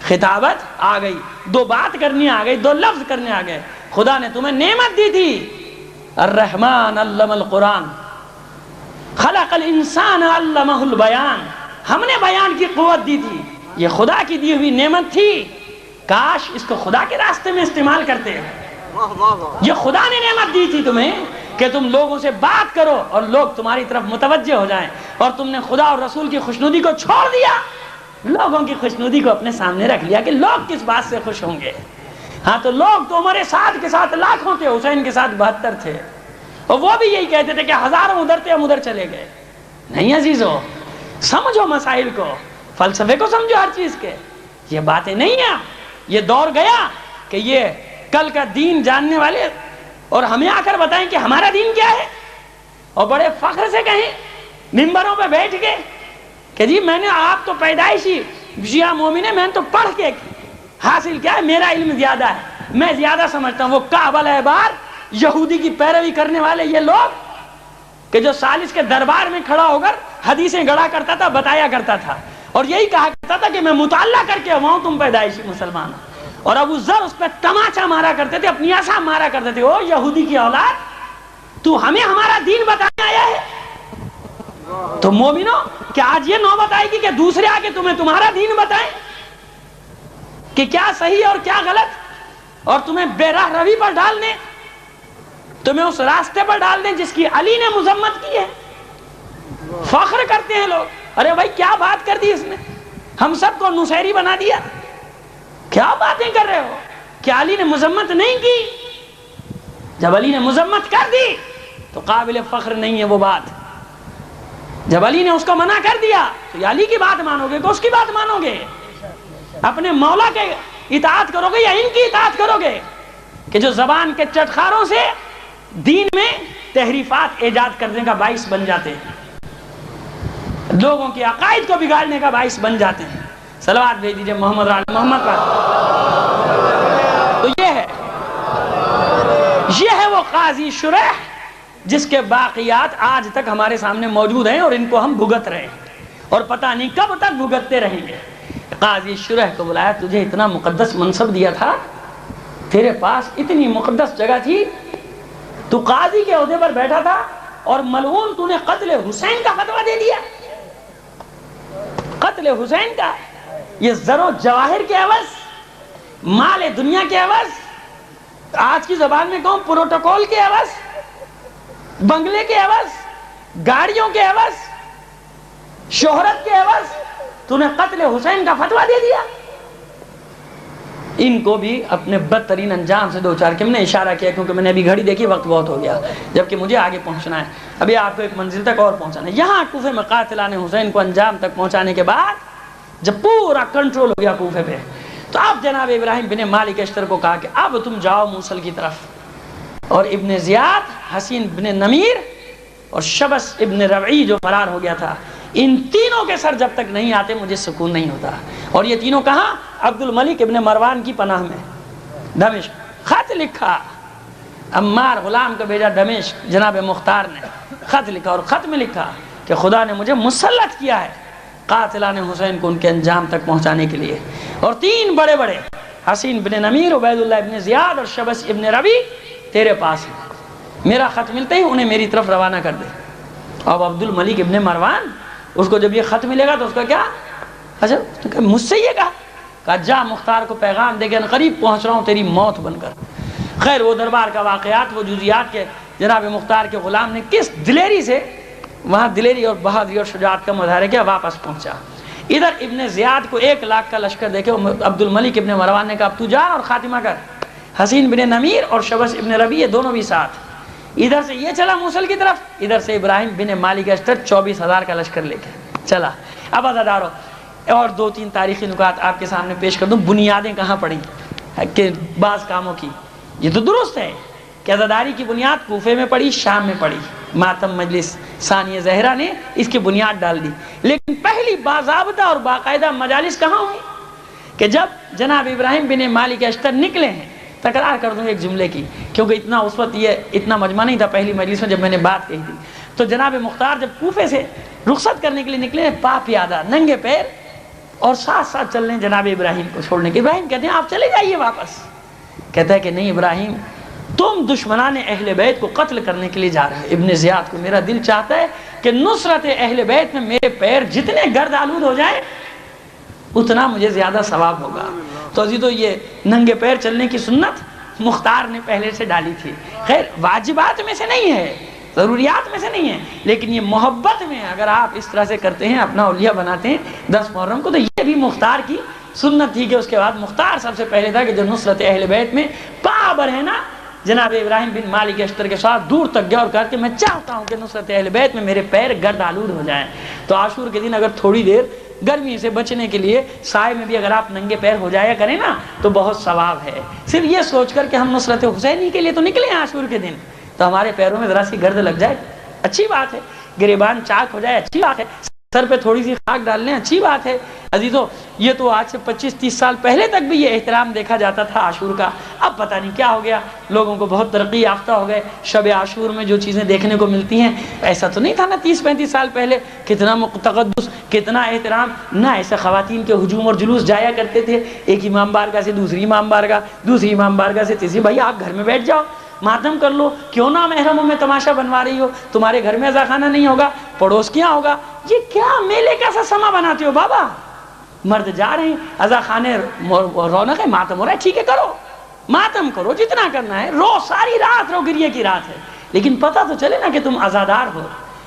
خطابت آ گئی، دو بات کرنی آ گئی، دو لفظ کرنے آ گئے. خدا نے تمہیں نعمت دی تھی، الرحمن علم القرآن، خلق الانسان علمہ البیان. ہم نے بیان کی قوت دی تھی، یہ خدا کی دی ہوئی نعمت تھی. کاش اس کو خدا کے راستے میں استعمال کرتے. یہ خدا نے نعمت دی تھی تمہیں کہ تم لوگوں سے بات کرو اور لوگ تمہاری طرف متوجہ ہو جائیں، اور تم نے خدا اور رسول کی خوشنودی کو چھوڑ دیا، لوگوں کی خوشنودی کو اپنے سامنے رکھ لیا کہ لوگ کس بات سے خوش ہوں گے. ہاں تو لوگ تو عمر سعد کے ساتھ لاکھوں تھے، حسین کے ساتھ 72 تھے، اور وہ بھی یہی کہتے تھے کہ ہزاروں ادھر تھے ہم ادھر چلے گئے. نہیں عزیزو، سمجھو مسائل کو، فلسفے کو سمجھو ہر چیز کے. یہ باتیں نہیں ہیں یہ دور گیا کہ یہ کل کا دین جاننے والے اور ہمیں آ کر بتائیں کہ ہمارا دین کیا ہے، اور بڑے فخر سے کہیں ممبروں پہ بیٹھ کے کہ جی میں نے، آپ تو پیدائشی شیعہ مومن ہے، میں نے تو پڑھ کے حاصل کیا ہے، میرا علم زیادہ ہے، میں زیادہ سمجھتا ہوں۔ وہ کعب الاحبار یہودی کی پیروی کرنے والے یہ لوگ کہ جو سالس کے دربار میں کھڑا ہو کر حدیثیں گڑا کرتا تھا، بتایا کرتا تھا، اور یہی کہا کرتا تھا کہ میں مطالعہ کر کے ہوا ہوں، تم پیدائشی مسلمان ہو۔ اور ابو ذر اس پہ تماچا مارا کرتے تھے، اپنی عصا مارا کرتے تھے، او یہودی کی اولاد، تو ہمیں ہمارا دین بتانے آیا ہے؟ تو مومنوں، کہ آج یہ نوبت آئے گی کہ دوسرے آ کے تمہیں تمہارا دین بتائیں کہ کیا صحیح اور کیا غلط، اور تمہیں بے راہ روی پر ڈال دیں، تمہیں اس راستے پر ڈال دیں جس کی علی نے مذمت کی ہے۔ فخر کرتے ہیں لوگ، ارے بھائی کیا بات کر دی اس نے، ہم سب کو نصیری بنا دیا، کیا باتیں کر رہے ہو، کیا علی نے مذمت نہیں کی؟ جب علی نے مذمت کر دی تو قابل فخر نہیں ہے وہ بات، جب علی نے اس کو منع کر دیا تو یا علی کی بات مانو گے کہ اس کی بات مانو گے؟ اپنے مولا کے اطاعت کرو گے یا ان کی اطاعت کرو گے کہ جو زبان کے چٹخاروں سے دین میں تحریفات ایجاد کرنے کا باعث بن جاتے ہیں، لوگوں کے عقائد کو بگاڑنے کا باعث بن جاتے ہیں؟ صلوات بھیج دیجئے محمد محمد پر۔ تو یہ ہے وہ قاضی شریح جس کے باقیات آج تک ہمارے سامنے موجود ہیں، اور ان کو ہم بھگت رہے ہیں اور پتہ نہیں کب تک بھگتتے رہیں گے۔ قاضی شریح کو بلایا، تجھے اتنا مقدس منصب دیا تھا، تیرے پاس اتنی مقدس جگہ تھی، تو قاضی کے عہدے پر بیٹھا تھا، اور ملعون تو نے قتل حسین کا فتویٰ دے دیا۔ قتل حسین کا، یہ زر و جواہر کے عوض، مال دنیا کے عوض، آج کی زبان میں کہوں پروٹوکول کے عوض، بنگلے کے عوض، گاڑیوں کے عوض، شہرت کے عوض تو نے قتل حسین کا فتویٰ دے دیا۔ ان کو بھی اپنے بدترین انجام سے دو چار کہ میں نے اشارہ کیا، کیونکہ میں نے ابھی گھڑی دیکھی، وقت بہت ہو گیا، جبکہ مجھے آگے پہنچنا ہے، ابھی آپ کو ایک منزل تک اور پہنچانا ہے۔ یہاں کوفے میں قاتلان حسین کو انجام تک پہنچانے کے بعد جب پورا کنٹرول ہو گیا کوفے پہ، تو اب جناب ابراہیم بن مالک اشتر کو کہا کہ اب تم جاؤ موصل کی طرف، اور ابن زیاد، حسین بن نمیر اور شبس ابن ربعی جو فرار ہو گیا تھا، ان تینوں کے سر جب تک نہیں آتے مجھے سکون نہیں ہوتا۔ اور یہ تینوں کہاں؟ عبد الملک ابن مروان کی پناہ میں، دمشق۔ خط لکھا، عمار غلام کو بھیجا دمشق، جناب مختار نے خط لکھا، اور خط میں لکھا کہ خدا نے مجھے مسلط کیا ہے قاتلان حسین کو ان کے انجام تک پہنچانے کے لیے، اور تین بڑے بڑے حسین بن نمیر، عبید اللہ ابن زیاد اور شبس ابن ربی تیرے پاس ہے، میرا خط ملتے ہی انہیں میری طرف روانہ کر دے۔ اب عبد الملک ابن مروان، اس کو جب یہ خط ملے گا تو اس کا کیا؟ اچھا مجھ سے یہ کہا جا مختار کو پیغام دے کے قریب پہنچ رہا ہوں تیری موت بن کر۔ خیر وہ دربار کا واقعات، وہ جزیات کے جناب مختار کے غلام نے کس دلیری سے وہاں دلیری اور بہادری اور شجاعت کا مظاہرہ کیا، واپس پہنچا۔ ادھر ابن زیاد کو 1 لاکھ کا لشکر دیکھے عبد الملک ابن مروان نے کہا اب تو جا اور خاتمہ کر۔ حسین بن نمیر اور شبس ابن ربی یہ دونوں بھی ساتھ، ادھر سے یہ چلا موصل کی طرف، ادھر سے ابراہیم بن مالک اشتر 24,000 کا لشکر لے کے چلا۔ اب عزادارو اور 2-3 تاریخی نکات آپ کے سامنے پیش کر دوں، بنیادیں کہاں پڑیں کہ بعض کاموں کی، یہ تو درست ہے کہ عزاداری کی بنیاد کوفے میں پڑی، شام میں پڑی، ماتم مجلس ثانیہ زہرا نے اس کی بنیاد ڈال دی، لیکن پہلی باضابطہ اور باقاعدہ مجالس کہاں ہوئی کہ جب جناب ابراہیم بن مالک اشتر نکلے ہیں۔ تکرار کر دوں ایک جملے کی، کیونکہ اتنا اس وقت یہ اتنا مجمع نہیں تھا پہلی مجلس میں جب میں نے بات کہی تھی، تو جناب مختار جب کوفے سے رخصت کرنے کے لیے نکلے، پا پیادہ ننگے پیر اور ساتھ ساتھ چل رہے ہیں جناب ابراہیم کو چھوڑنے کے۔ ابراہیم کہتے ہیں آپ چلے جائیے واپس، کہتا ہے کہ نہیں ابراہیم، تم دشمنان اہل بیت کو قتل کرنے کے لیے جا رہے ہیں۔ ابن زیاد کو میرا دل چاہتا ہے کہ نصرت اہل بیت میں میرے پیر جتنے گرد آلود ہو جائیں اتنا مجھے زیادہ ثواب ہوگا۔ تو عزیزو یہ ننگے پیر چلنے کی سنت مختار نے پہلے سے ڈالی تھی، خیر واجبات میں سے نہیں ہے، ضروریات میں سے نہیں ہے، لیکن یہ محبت میں اگر آپ اس طرح سے کرتے ہیں، اپنا اولیاء بناتے ہیں 10 محرم کو، تو یہ بھی مختار کی سنت تھی کہ اس کے بعد مختار سب سے پہلے تھا کہ جو نصرت اہل بیت میں پابر ہے نا، جناب ابراہیم بن مالک اشتر کے ساتھ دور تک گیا اور کہا کہ میں چاہتا ہوں کہ نصرت اہل بیت میں میرے پیر گرد آلود ہو جائیں۔ تو عاشور کے دن اگر تھوڑی دیر گرمی سے بچنے کے لیے سائے میں بھی اگر آپ ننگے پیر ہو جایا کریں نا تو بہت ثواب ہے. صرف یہ سوچ کر کہ ہم نصرت حسینی کے لیے تو نکلے ہیں عاشور کے دن, تو ہمارے پیروں میں ذرا سی گرد لگ جائے اچھی بات ہے, گریبان چاک ہو جائے اچھی بات ہے, سر پہ تھوڑی سی خاک ڈال لیں اچھی بات ہے. عزیزو, یہ تو آج سے 25-30 سال پہلے تک بھی یہ احترام دیکھا جاتا تھا عاشور کا, اب پتہ نہیں کیا ہو گیا, لوگوں کو بہت ترقی یافتہ ہو گئے. شب عاشور میں جو چیزیں دیکھنے کو ملتی ہیں ایسا تو نہیں تھا نا 30-35 سال پہلے. کتنا تقدس, کتنا احترام, نہ ایسے خواتین کے ہجوم اور جلوس جایا کرتے تھے ایک امام بارگاہ سے دوسری امام بارگاہ, دوسری امام بارگاہ سے تیسری. بھائی آپ گھر میں بیٹھ جاؤ, ماتم کر لو, کیوں نہ محرموں میں تماشا بنوا رہی ہو, تمہارے گھر میں اذاخانہ نہیں ہوگا, پڑوس کیا ہوگا, یہ کیا میلے کیسا سما بناتے ہو بابا. مرد جا رہے ہیں اذاخانے, رونق ہے, ماتم ہو رہا ہے, ٹھیک ہے کرو, ماتم کرو جتنا کرنا ہے, رو ساری رات رو, گریے کی رات ہے, لیکن پتہ تو چلے نا کہ تم عزادار ہو.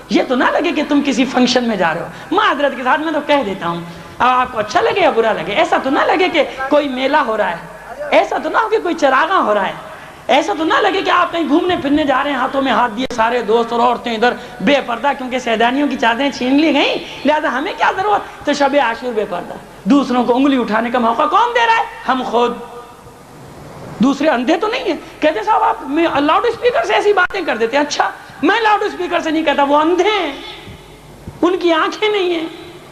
یہ تو نہ لگے کہ تم کسی فنکشن میں جا رہے ہو. معذرت کے ساتھ میں تو کہہ دیتا ہوں, آپ کو اچھا لگے یا برا لگے, ایسا تو نہ لگے کہ کوئی میلہ ہو رہا ہے, ایسا تو نہ ہو کہ کوئی چراغاں ہو رہا ہے, ایسا تو نہ لگے کہ آپ کہیں گھومنے پھرنے جا رہے ہیں, ہاتھوں میں ہاتھ دیے سارے دوست اور عورتیں ادھر بے پردہ, کیونکہ سیدانیوں کی چادریں چھین لی گئیں لہذا ہمیں کیا ضرورت. تو شب عاشور بے پردہ, دوسروں کو انگلی اٹھانے کا موقع کون دے رہا ہے؟ ہم خود. دوسرے اندھے تو نہیں ہیں, کہتے صاحب آپ لاؤڈ اسپیکر سے ایسی باتیں کر دیتے ہیں. اچھا, میں لاؤڈ اسپیکر سے نہیں کہتا, وہ اندھے ہیں, ان کی آنکھیں نہیں ہیں,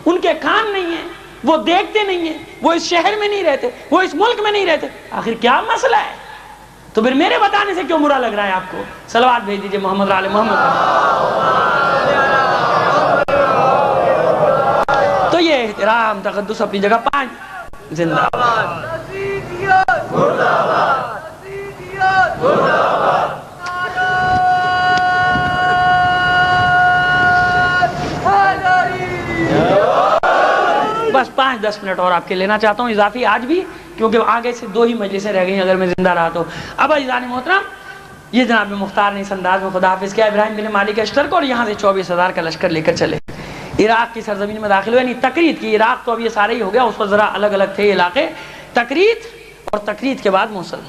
ان کے کان نہیں ہیں, وہ دیکھتے نہیں ہیں, وہ اس شہر میں نہیں رہتے, وہ اس ملک میں نہیں رہتے. آخر کیا مسئلہ ہے؟ تو پھر میرے بتانے سے کیوں برا لگ رہا ہے آپ کو؟ صلوات بھیج دیجئے محمد آل محمد. تو یہ احترام تقدس اپنی جگہ 5 زندہ باد. بس 5-10 منٹ اور آپ کے لینا چاہتا ہوں اضافی آج بھی, کیونکہ آگے سے 2 ہی مجلسیں رہ گئیں اگر میں زندہ رہا تو. اب عزیزان محترم, یہ جناب مختار نے اس انداز میں خدا حافظ کیا ابراہیم بن مالک اشتر کو, اور یہاں سے 24,000 کا لشکر لے کر چلے عراق کی سرزمین میں داخل ہوئے. یعنی تکریت کی, عراق تو اب یہ سارے ہی ہو گیا, اس وقت ذرا الگ الگ تھے علاقے. تکریت اور تکریت کے بعد موصل.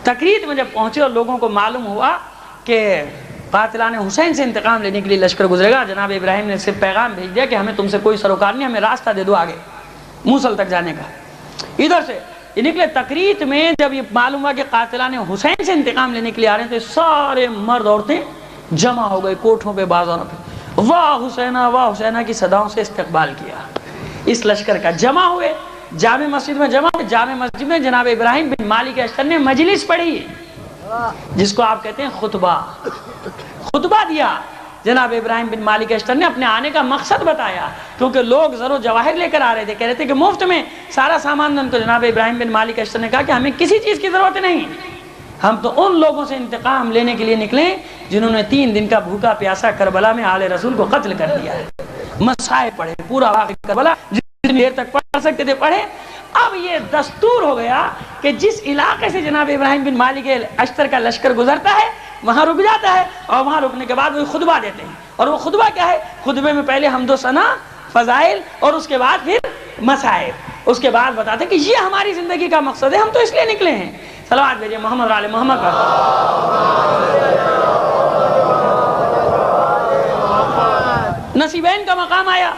تکریت میں جب پہنچے اور لوگوں کو معلوم ہوا کہ قاتلان حسین سے انتقام لینے کے لیے لشکر گزرے گا, جناب ابراہیم نے صرف پیغام بھیج دیا کہ ہمیں تم سے کوئی سروکار نہیں, ہمیں راستہ دے دو آگے موصل تک جانے کا. ادھر سے یہ نکلے. تکریت میں جب یہ معلوم ہوا کہ قاتلان حسین سے انتقام لینے کے لیے آ رہے ہیں تو سارے مرد عورتیں جمع ہو گئے کوٹھوں پہ, بازاروں پہ, واہ حسینہ واہ حسینہ کی صداؤں سے استقبال کیا اس لشکر کا. جمع ہوئے جامع مسجد میں, جمع ہوئے جامع مسجد میں. جناب ابراہیم بن مالک اشتر نے مجلس پڑھی, جس کو آپ کہتے ہیں خطبہ. خطبہ دیا جناب ابراہیم بن مالک اشتر نے, اپنے آنے کا مقصد بتایا, کیونکہ لوگ زر و جواہر لے کر آ رہے تھے, کہہ رہے تھے کہ مفت میں سارا سامان دن. تو جناب ابراہیم بن مالک اشتر نے کہا کہ ہمیں کسی چیز کی ضرورت نہیں, ہم تو ان لوگوں سے انتقام لینے کے لیے نکلے جنہوں نے 3 دن کا بھوکا پیاسا کربلا میں آل رسول کو قتل کر دیا ہے. مسائل پڑھے, پورا واقعہ کربلا جتنی دیر تک پڑھ سکتے تھے پڑھے. اب یہ دستور ہو گیا کہ جس علاقے سے جناب ابراہیم بن مالک اشتر کا لشکر گزرتا ہے وہاں رک جاتا ہے, اور وہاں رکنے کے بعد وہ خطبہ دیتے ہیں. اور وہ خطبہ کیا ہے؟ خطبے میں پہلے حمد و ثنا, فضائل, اور اس کے بعد پھر مسائل. اس کے بعد بتاتے ہیں کہ یہ ہماری زندگی کا مقصد ہے, ہم تو اس لیے نکلے ہیں. صلوات بھیجئے محمد آل محمد پر. نصیبین کا مقام آیا.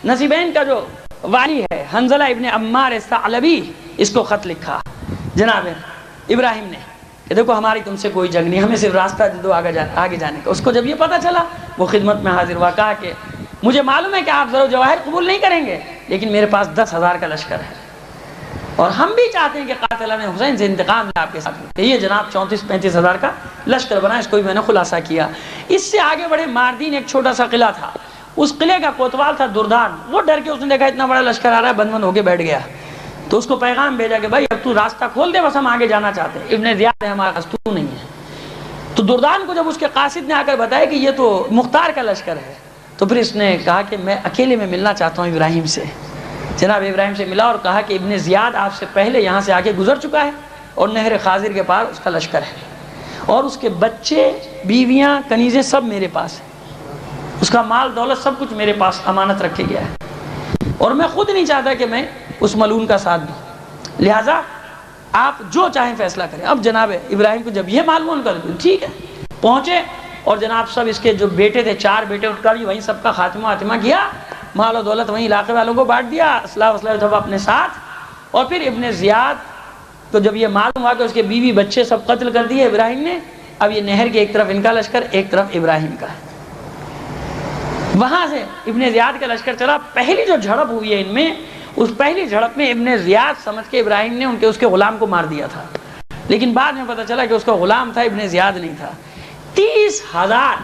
نصیبین کا جو والی ہے حنظلہ ابن عمار ثعلبی, اس کو خط لکھا جناب ابراہیم نے کہ دیکھو ہماری تم سے کوئی جنگ نہیں, ہمیں صرف راستہ دے دو آگے جانے کا. اس کو جب یہ پتہ چلا وہ خدمت میں حاضر ہوا, کہا کہ مجھے معلوم ہے کہ آپ زر و جواہر قبول نہیں کریں گے, لیکن میرے پاس 10,000 کا لشکر ہے, اور ہم بھی چاہتے ہیں کہ قاتلان حسین سے انتقام لیں آپ کے ساتھ. یہ جناب 34-35 ہزار کا لشکر بنا. اس کو بھی میں نے خلاصہ کیا. اس سے آگے بڑھے ماردین, ایک چھوٹا سا قلعہ تھا, اس قلعے کا کوتوال تھا دردان. وہ ڈر کے اس نے دیکھا اتنا بڑا لشکر آ رہا ہے, بند بند ہو کے بیٹھ گیا. تو اس کو پیغام بھیجا کہ بھائی اب تو راستہ کھول دے, بس ہم آگے جانا چاہتے ہیں. ابن زیاد ہے ہمارا پاس, تو نہیں ہے. تو دردان کو جب اس کے قاصد نے آ کر بتایا کہ یہ تو مختار کا لشکر ہے, تو پھر اس نے کہا کہ میں اکیلے میں ملنا چاہتا ہوں ابراہیم سے. جناب ابراہیم سے ملا اور کہا کہ ابن زیاد آپ سے پہلے یہاں سے آگے گزر چکا ہے, اور نہر خاضر کے پار اس کا لشکر ہے, اور اس کے بچے بیویاں کنیزیں سب میرے پاس ہیں, اس کا مال دولت سب کچھ میرے پاس امانت رکھے گیا ہے, اور میں خود نہیں چاہتا کہ میں اس ملعون کا ساتھ دوں, لہٰذا آپ جو چاہیں فیصلہ کریں. اب جناب ابراہیم کو جب یہ معلوم کر ٹھیک ہے, پہنچے, اور جناب سب اس کے جو بیٹے تھے 4 بیٹے, ان کا بھی وہیں سب کا خاتمہ کیا. مال و دولت وہیں علاقے والوں کو بانٹ دیا، اسلحہ وسلح اپنے ساتھ. اور پھر ابن زیاد تو جب یہ معلوم ہوا کہ اس کے بیوی بچے سب قتل کر دیے ابراہیم نے، اب یہ نہر کے ایک طرف ان کا لشکر، ایک طرف ابراہیم کا ہے. وہاں سے ابن زیاد کا لشکر چلا. پہلی جو جھڑپ ہوئی ہے ان میں، اس پہلی جھڑپ میں ابن زیاد سمجھ کے ابراہیم نے اس کے غلام کو مار دیا تھا، لیکن بعد میں پتہ چلا کہ اس کا غلام تھا، ابن زیاد نہیں تھا. 30,000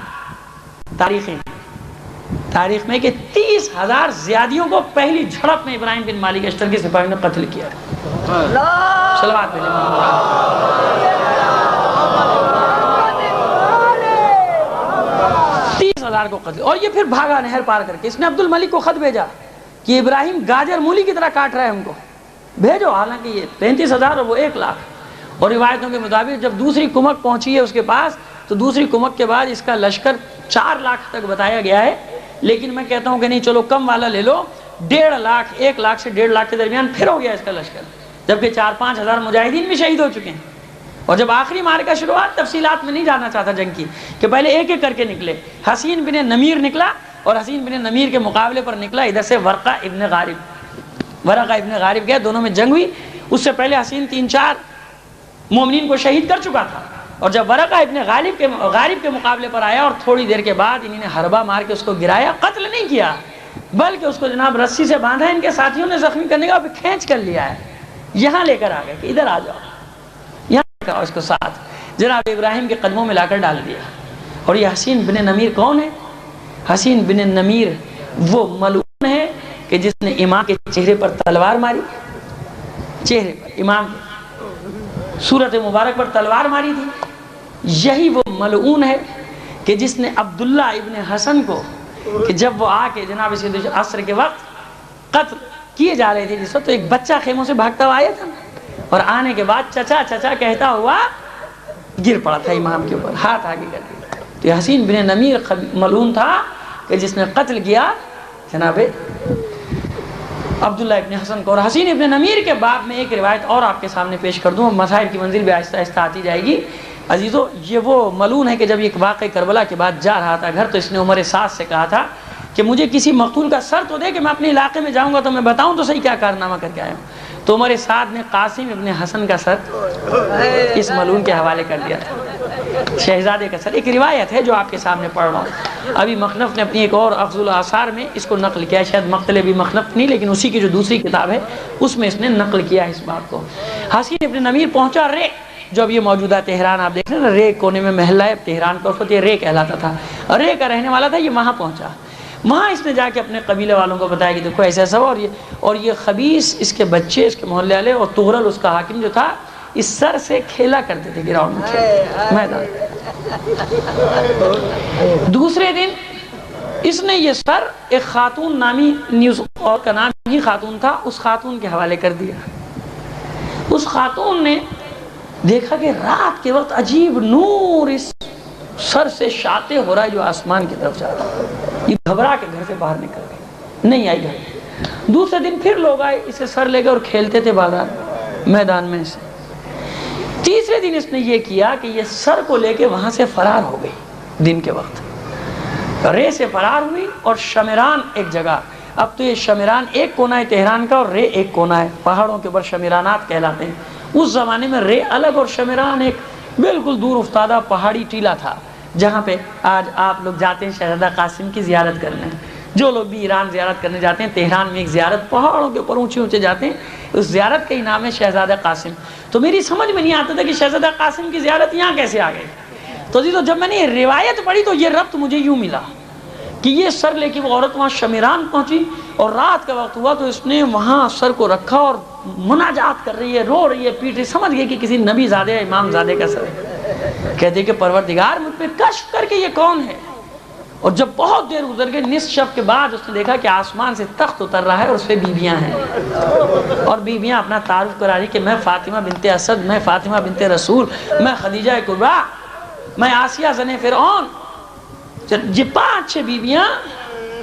تاریخ میں کہ 30,000 زیادیوں کو پہلی جھڑپ میں ابراہیم بن مالک اشتر کے سپاہیوں نے قتل کیا. صلوات بھیجیں. 30,000 کو قتل. اور یہ پھر بھاگا نہر پار کر کے. اس نے عبد الملک کو خط بھیجا کہ ابراہیم گاجر مولی کی طرح کاٹ رہا ہے ہم کو، بھیجو. حالانکہ یہ 35,000 اور وہ 1,00,000. اور روایتوں کے مطابق جب دوسری کمک پہنچی ہے اس کے پاس، تو دوسری کمک کے بعد اس کا لشکر 4,00,000 تک بتایا گیا ہے. لیکن میں کہتا ہوں کہ نہیں، چلو کم والا لے لو. 1,50,000 1,00,000 سے 1,50,000 کے درمیان پھر ہو گیا اس کا لشکر، جبکہ 4-5 ہزار مجاہدین بھی شہید ہو چکے ہیں. اور جب آخری معرکہ شروعات، تفصیلات میں نہیں جانا چاہتا جنگ کی، کہ پہلے ایک ایک کر کے نکلے. حسین بن نمیر نکلا، اور حسین بن نمیر کے مقابلے پر نکلا ادھر سے ورقہ ابن غارب گیا. دونوں میں جنگ ہوئی. اس سے پہلے حسین 3-4 مومنین کو شہید کر چکا تھا. اور جب ورقہ ابن غارب کے مقابلے پر آیا، اور تھوڑی دیر کے بعد انہوں نے حربہ مار کے اس کو گرایا، قتل نہیں کیا بلکہ اس کو جناب رسی سے باندھا. ان کے ساتھیوں نے زخمی کرنے کا پھر کھینچ کر لیا ہے، یہاں لے کر آ گئے کہ ادھر آ جاؤ، یہاں لے کر آؤ اس کو ساتھ. جناب ابراہیم کے قدموں میں لا کر ڈال دیا. اور یہ حسین بن نمیر کون ہے؟ حسین بن نمیر وہ ملعون ہے کہ جس نے امام کے چہرے پر تلوار ماری، چہرے پر امام کے صورت مبارک پر تلوار ماری تھی. یہی وہ ملعون ہے کہ جس نے عبداللہ ابن حسن کو، کہ جب وہ آ کے جناب اس عصر کے وقت قتل کیے جا رہے تھے جس وقت، تو ایک بچہ خیموں سے بھاگتا ہوا آیا تھا، اور آنے کے بعد چچا چچا کہتا ہوا گر پڑا تھا امام کے اوپر، ہاتھ آگے کر دیا. تو یہ حسین بن نمیر ملعون تھا کہ جس نے قتل کیا جناب عبداللہ ابن حسن کو. اور حسین ابن نمیر کے باب میں ایک روایت اور آپ کے سامنے پیش کر دوں، مسائل کی منزل بھی آہستہ آہستہ آتی جائے گی. عزیزو، یہ وہ ملعون ہے کہ جب ایک واقعہ کربلا کے بعد جا رہا تھا گھر، تو اس نے عمر سعد سے کہا تھا کہ مجھے کسی مقتول کا سر تو دے کہ میں اپنے علاقے میں جاؤں گا تو میں بتاؤں تو صحیح کیا کارنامہ کر کے آیا ہوں. تو عمر سعد نے قاسم ابن حسن کا سر اس ملعون کے حوالے کر دیا تھا، شہزادے کا سر. ایک روایت ہے جو آپ کے سامنے پڑھ رہا ہوں. ابھی مخنف نے اپنی ایک اور اخذ الاثار میں اس کو نقل کیا ہے، شاید مقتل ابی مخنف نہیں، لیکن اسی کی جو دوسری کتاب ہے اس میں اس نے نقل کیا ہے اس بات کو. حسین ابن نمیر پہنچا رے، جو اب یہ موجودہ تہران آپ دیکھ رہے ہیں نا، رے کونے میں محلہ ہے تہران کا، اس وقت یہ رے کہلاتا تھا، رے کا رہنے والا تھا. یہ وہاں پہنچا، وہاں اس نے جا کے اپنے قبیلے والوں کو بتایا کہ دیکھو ایسا ایسا ہوا، اور یہ خبیث اس کے بچے، اس کے محلے والے، اور تغرل اس کا حاکم جو تھا، اس سر سے کھیلا کرتے تھے گراؤنڈ میں میدان. دوسرے دن اس نے یہ سر ایک خاتون نامی، نیوز اور کا نام ہی خاتون تھا، اس خاتون کے حوالے کر دیا. اس خاتون نے دیکھا کہ رات کے وقت عجیب نور اس سر سے شاطع ہو رہا ہے جو آسمان کی طرف جا رہا ہے. یہ گھبرا کے گھر سے باہر نکل گئی، نہیں آئی گھر. دوسرے دن پھر لوگ آئے، اسے سر لے گئے اور کھیلتے تھے بازار میدان میں سے. تیسرے دن اس نے یہ کیا کہ یہ سر کو لے کے وہاں سے فرار ہو گئی. دن کے وقت رے سے فرار ہوئی، اور شمیران ایک جگہ، اب تو یہ شمیران ایک کونا ہے تہران کا اور رے ایک کونا ہے، پہاڑوں کے اوپر شمیرانات کہلاتے ہیں. اس زمانے میں رے الگ اور شمیران ایک بالکل دور افتادہ پہاڑی ٹیلا تھا، جہاں پہ آج آپ لوگ جاتے ہیں شہزادہ قاسم کی زیارت کرنے. جو لوگ بھی ایران زیارت کرنے جاتے ہیں، تہران میں ایک زیارت پہاڑوں کے اوپر اونچے اونچے جاتے ہیں، اس زیارت کا ہی نام ہے شہزادہ قاسم. تو میری سمجھ میں نہیں آتا تھا کہ شہزادہ قاسم کی زیارت یہاں کیسے آ گئی. تو جب میں نے یہ روایت پڑھی تو یہ ربط مجھے یوں ملا کہ یہ سر لے کے وہ عورت وہاں شمیران پہنچی، اور رات کا وقت ہوا تو اس نے وہاں سر کو رکھا اور مناجات کر رہی ہے، رو رہی ہے، پیٹ رہی. سمجھ گئی کہ کسی نبی زادے یا امام زادے کا سر ہے. کہتے کہ پروردگار مجھ پہ کشف کر کے یہ کون ہے. اور جب بہت دیر گزر گئی، نصف شب کے بعد اس نے دیکھا کہ آسمان سے تخت اتر رہا ہے اور اس پہ بیویاں ہیں، اور بیویاں اپنا تعارف کرا رہی کہ میں فاطمہ بنت اسد، میں فاطمہ بنت رسول، میں خدیجہ کبریٰ، میں آسیہ زن فرعون. یہ 5-6 بیویاں،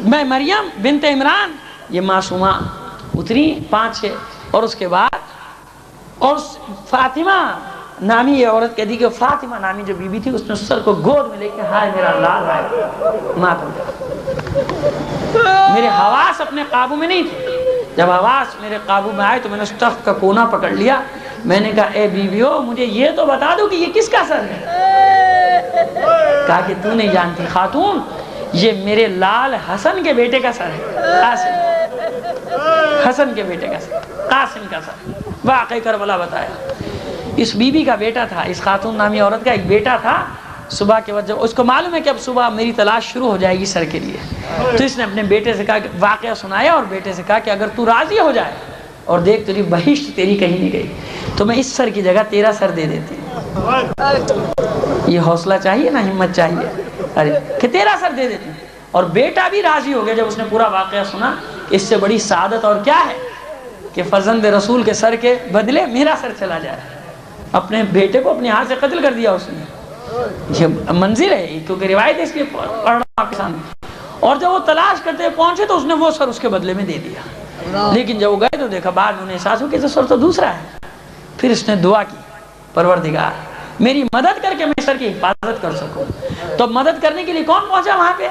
میں مریم بنت عمران، یہ معصومہ اتری 5-6. اور اس کے بعد اور فاطمہ نامی یہ عورت کہتی کہ فاطمہ نامی جو بیوی تھی، اس نے سر کو گود میں لے کے ہائے میرا لال ہے، مات ہو گیا. میرے حواس اپنے قابو میں نہیں تھے. جب حواس میرے قابو میں آئے تو میں نے اس تخت کا کونا پکڑ لیا. میں نے کہا اے بیویو مجھے یہ تو بتا دو کہ یہ کس کا سر ہے. کہا کہ تو نہیں جانتی خاتون، یہ میرے لال حسن کے بیٹے کا سر ہے. قاسم، حسن کے بیٹے کا سر، قاسم کا سر. واقعی کربلا بتایا. اس بی بی کا بیٹا تھا، اس خاتون نامی عورت کا ایک بیٹا تھا. صبح کے وقت جب اس کو معلوم ہے کہ اب صبح میری تلاش شروع ہو جائے گی سر کے لیے، تو اس نے اپنے بیٹے سے کہا کہ واقعہ سنایا، اور بیٹے سے کہا کہ اگر تو راضی ہو جائے اور دیکھ تیری بہشت تیری کہیں نہیں گئی تو میں اس سر کی جگہ تیرا سر دے دیتی ہوں. یہ حوصلہ چاہیے نا، ہمت چاہیے. ارے کہ تیرا سر دے دیتی ہوں. اور بیٹا بھی راضی ہو گیا جب اس نے پورا واقعہ سنا. اس سے بڑی سعادت اور کیا ہے کہ فرزند رسول کے سر کے بدلے میرا سر چلا جائے. اپنے بیٹے کو اپنے ہاتھ سے قتل کر دیا اس نے. یہ منزل ہے کیونکہ روایت ہے، اس لیے پڑھ رہا ہوں آپ کے سامنے. اور جب وہ تلاش کرتے پہنچے تو اس نے وہ سر اس کے بدلے میں دے دیا. لیکن جب وہ گئے تو دیکھا بعد میں انہیں احساس ہو کہ یہ سر تو دوسرا ہے. پھر اس نے دعا کی پروردگار میری مدد کر کے میں سر کی حفاظت کر سکوں. تو مدد کرنے کے لیے کون پہنچا وہاں پہ؟